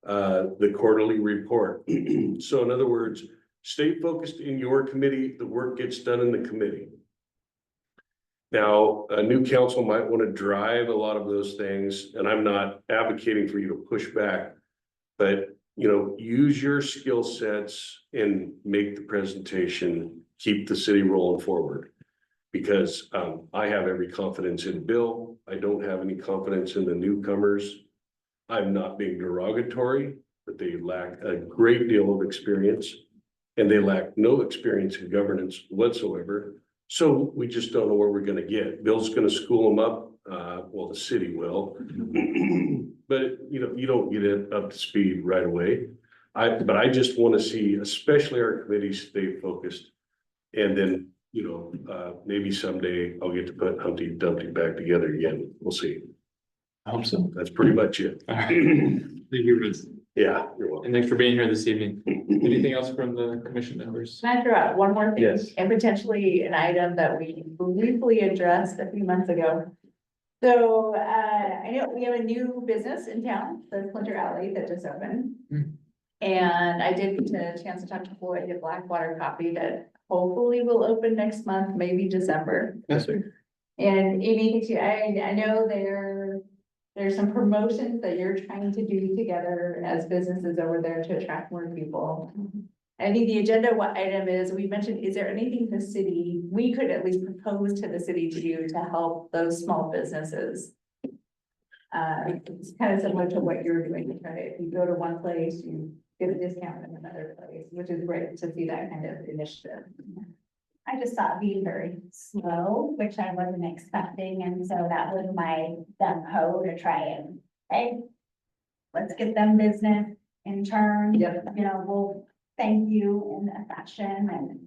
[SPEAKER 2] The quarterly report. So in other words, stay focused in your committee, the work gets done in the committee. Now, a new council might want to drive a lot of those things, and I'm not advocating for you to push back, but you know, use your skill sets and make the presentation, keep the city rolling forward. Because I have every confidence in Bill. I don't have any confidence in the newcomers. I'm not being derogatory, but they lack a great deal of experience, and they lack no experience in governance whatsoever. So we just don't know where we're going to get. Bill's going to school them up. Well, the city will, but you know, you don't get it up to speed right away. But I just want to see, especially our committees, stay focused, and then you know, maybe someday I'll get to put Humpty Dumpty back together again. We'll see.
[SPEAKER 1] I hope so.
[SPEAKER 2] That's pretty much it.
[SPEAKER 1] All right. Thank you, Russ.
[SPEAKER 2] Yeah, you're welcome.
[SPEAKER 1] And thanks for being here this evening. Anything else from the commission members?
[SPEAKER 9] Can I throw out one more thing?
[SPEAKER 1] Yes.
[SPEAKER 9] And potentially an item that we briefly addressed a few months ago. So, I know we have a new business in town, the Splinter Alley that just opened. And I did get a chance to talk to Floyd at Blackwater Coffee that hopefully will open next month, maybe December.
[SPEAKER 1] Yes, sir.
[SPEAKER 9] And Amy, I know there's some promotions that you're trying to do together as businesses over there to attract more people. I think the agenda item is, we mentioned, is there anything the city, we could at least propose to the city to do to help those small businesses? It's kind of similar to what you're doing, to try to, if you go to one place, you get a discount in another place, which is great to see that kind of initiative.
[SPEAKER 13] I just saw it being very slow, which I wasn't expecting, and so that was my gung-ho to try and, hey, let's get them business in turn.
[SPEAKER 9] Yep.
[SPEAKER 13] You know, we'll thank you in a fashion, and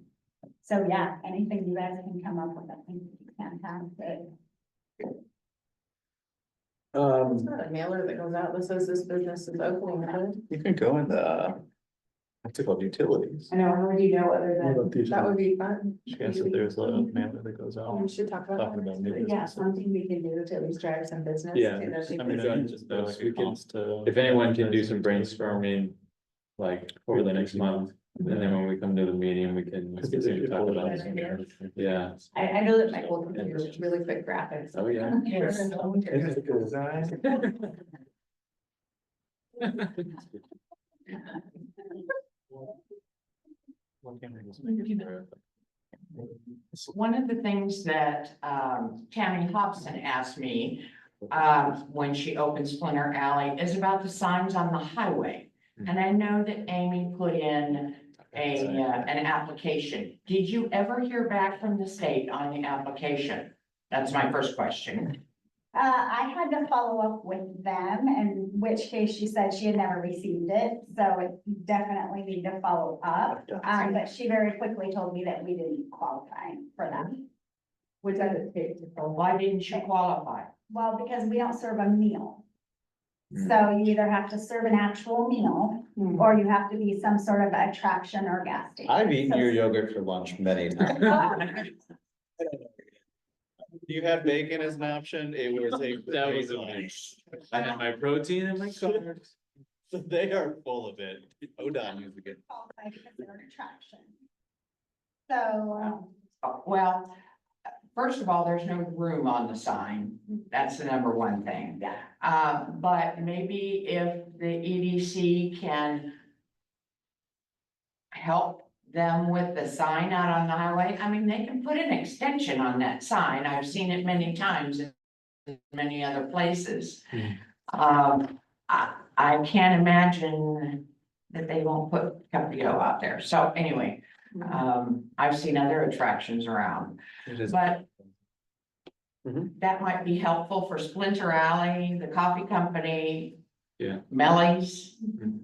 [SPEAKER 13] so, yeah, anything you guys can come up with, I think would be fantastic.
[SPEAKER 11] It's not a mailer that goes out that says this business is opening.
[SPEAKER 3] You can go in the I took all utilities.
[SPEAKER 9] I know, how would you know other
[SPEAKER 4] What about
[SPEAKER 9] than,
[SPEAKER 4] these
[SPEAKER 9] that would be fun.
[SPEAKER 3] Chance that there's a mailer that goes out.
[SPEAKER 9] We should talk about
[SPEAKER 3] Talking about new
[SPEAKER 9] that. Yeah,
[SPEAKER 3] businesses.
[SPEAKER 9] something we can do to at least drive some business.
[SPEAKER 1] Yeah,
[SPEAKER 9] to those
[SPEAKER 3] I
[SPEAKER 9] people.
[SPEAKER 3] mean,
[SPEAKER 1] Exactly.
[SPEAKER 3] they're like a cost to-
[SPEAKER 1] If anyone can do some brainstorming, like over the next month, and then when we come to the meeting, we can.
[SPEAKER 4] Because
[SPEAKER 1] talk about it. Yeah,
[SPEAKER 9] I know that my old computer was really quick graphics.
[SPEAKER 1] oh, yeah.
[SPEAKER 12] Design.
[SPEAKER 10] One of the things that Tammy Hobson asked me when she opened Splinter Alley is about the signs on the highway. And I know that Amy put in an application. Did you ever hear back from the state on the application? That's my first question.
[SPEAKER 13] I had to follow up with them, in which case she said she had never received it, so it definitely need to follow up. But she very quickly told me that we didn't qualify for them.
[SPEAKER 9] What does it take to fill?
[SPEAKER 10] Why didn't you qualify?
[SPEAKER 13] Well, because we don't serve a meal. So you either have to serve an actual meal, or you have to be some sort of attraction or gas station.
[SPEAKER 3] I've eaten
[SPEAKER 13] So-
[SPEAKER 3] your yogurt for lunch many times. You had bacon as an option, it was a.
[SPEAKER 1] That was a mix. I had my protein and my carbs.
[SPEAKER 3] They are full of it. Odon is again.
[SPEAKER 13] Qualify because they're an attraction. So,
[SPEAKER 10] Well, first of all, there's no room on the sign. That's the number one thing.
[SPEAKER 13] yeah.
[SPEAKER 10] But maybe if the EDC can help them with the sign out on the highway, I mean, they can put an extension on that sign. I've seen it many times in many other places. I can't imagine that they won't put Caprio out there. So anyway, I've seen other attractions around, but that might be helpful for Splinter Alley, the coffee company.
[SPEAKER 1] Yeah.
[SPEAKER 10] Melly's.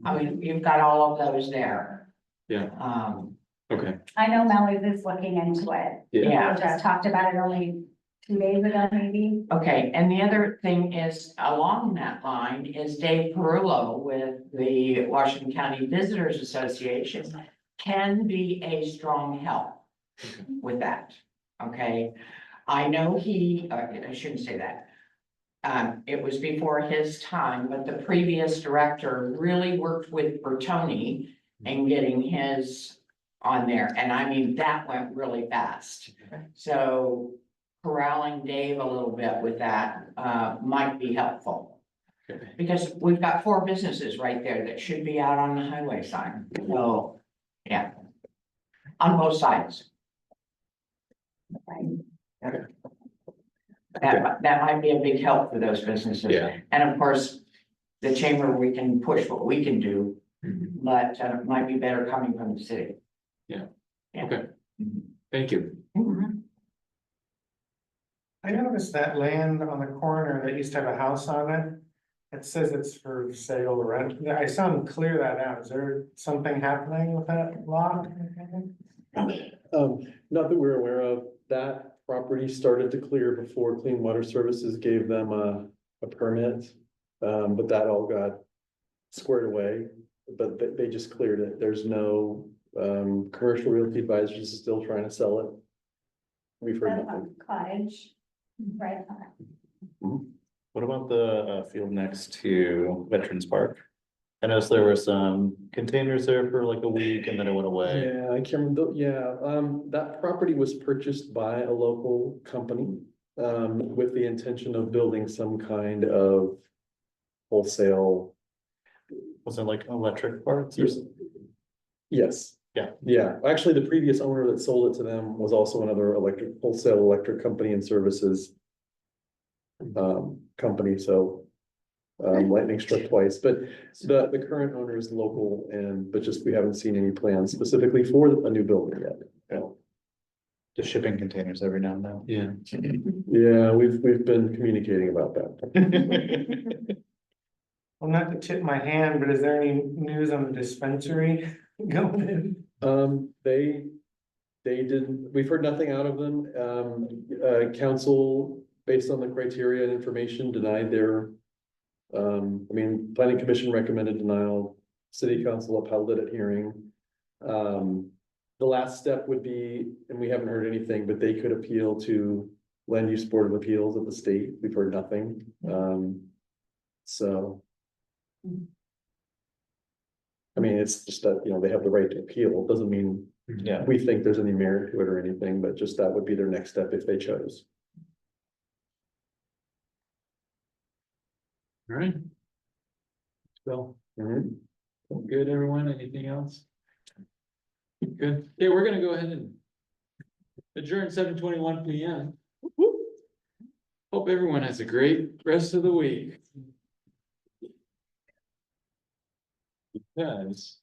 [SPEAKER 10] I mean, you've got all of those there.
[SPEAKER 1] Yeah. Okay.
[SPEAKER 13] I know Melly's is looking into it.
[SPEAKER 10] Yeah.
[SPEAKER 13] We just talked about it only 2 days ago, maybe.
[SPEAKER 10] Okay, and the other thing is, along that line, is Dave Perillo with the Washington County Visitors Association can be a strong help with that, okay? I know I shouldn't say that. It was before his time, but the previous director really worked with Bertoni in getting his on there, and I mean, that went really fast. So corralling Dave a little bit with that, might be helpful.
[SPEAKER 1] Okay.
[SPEAKER 10] Because we've got 4 businesses right there that should be out on the highway sign, so, yeah. On both sides. That might be a big help for those businesses.
[SPEAKER 1] Yeah.
[SPEAKER 10] And of course, the chamber, we can push what we can do, but it might be better coming from the city.
[SPEAKER 1] Okay. Thank you.
[SPEAKER 12] I noticed that land on the corner that used to have a house on it. It says it's for sale or rent. Yeah, I saw them clear that out. Is there something happening with that lot?
[SPEAKER 4] Not that we're aware of. That property started to clear before Clean Water Services gave them a permit. But that all got squared away, but they just cleared it. There's no, commercial realty advisors is still trying to sell it. We've heard
[SPEAKER 13] That's
[SPEAKER 4] nothing.
[SPEAKER 13] on Cottage, right?
[SPEAKER 3] What about the field next to Veterans Park? I noticed there were some containers there for like a week and then it went away.
[SPEAKER 4] Yeah, I can't remember, that property was purchased by a local company, with the intention of building some kind of wholesale.
[SPEAKER 3] Was it like electric parts?
[SPEAKER 4] Yes.
[SPEAKER 3] Yeah.
[SPEAKER 4] Yeah, actually, the previous owner that sold it to them was also another wholesale electric company and services. Company, so. Lightning struck twice, but the current owner is local but just we haven't seen any plans specifically for a new building yet.
[SPEAKER 3] Yeah. Just shipping containers every now and then.
[SPEAKER 1] Yeah.
[SPEAKER 4] Yeah, we've been communicating about that.
[SPEAKER 12] Well, not to tip my hand, but is there any news on the dispensary going in?
[SPEAKER 4] They didn't, we've heard nothing out of them. Council, based on the criteria and information, denied their. Planning commission recommended denial, city council upheld it at hearing. The last step would be, and we haven't heard anything, but they could appeal to Land Use Board of Appeals at the state. We've heard nothing. So. I mean, it's just that, you know, they have the right to appeal. It doesn't mean
[SPEAKER 3] Yeah.
[SPEAKER 4] we think there's any merit to it or anything, but just that would be their next step if they chose.
[SPEAKER 1] All right. So,
[SPEAKER 4] Mhm.
[SPEAKER 1] good, everyone, anything else? Good, okay, we're gonna go ahead and adjourn 7:21 PM. Hope everyone has a great rest of the week. Because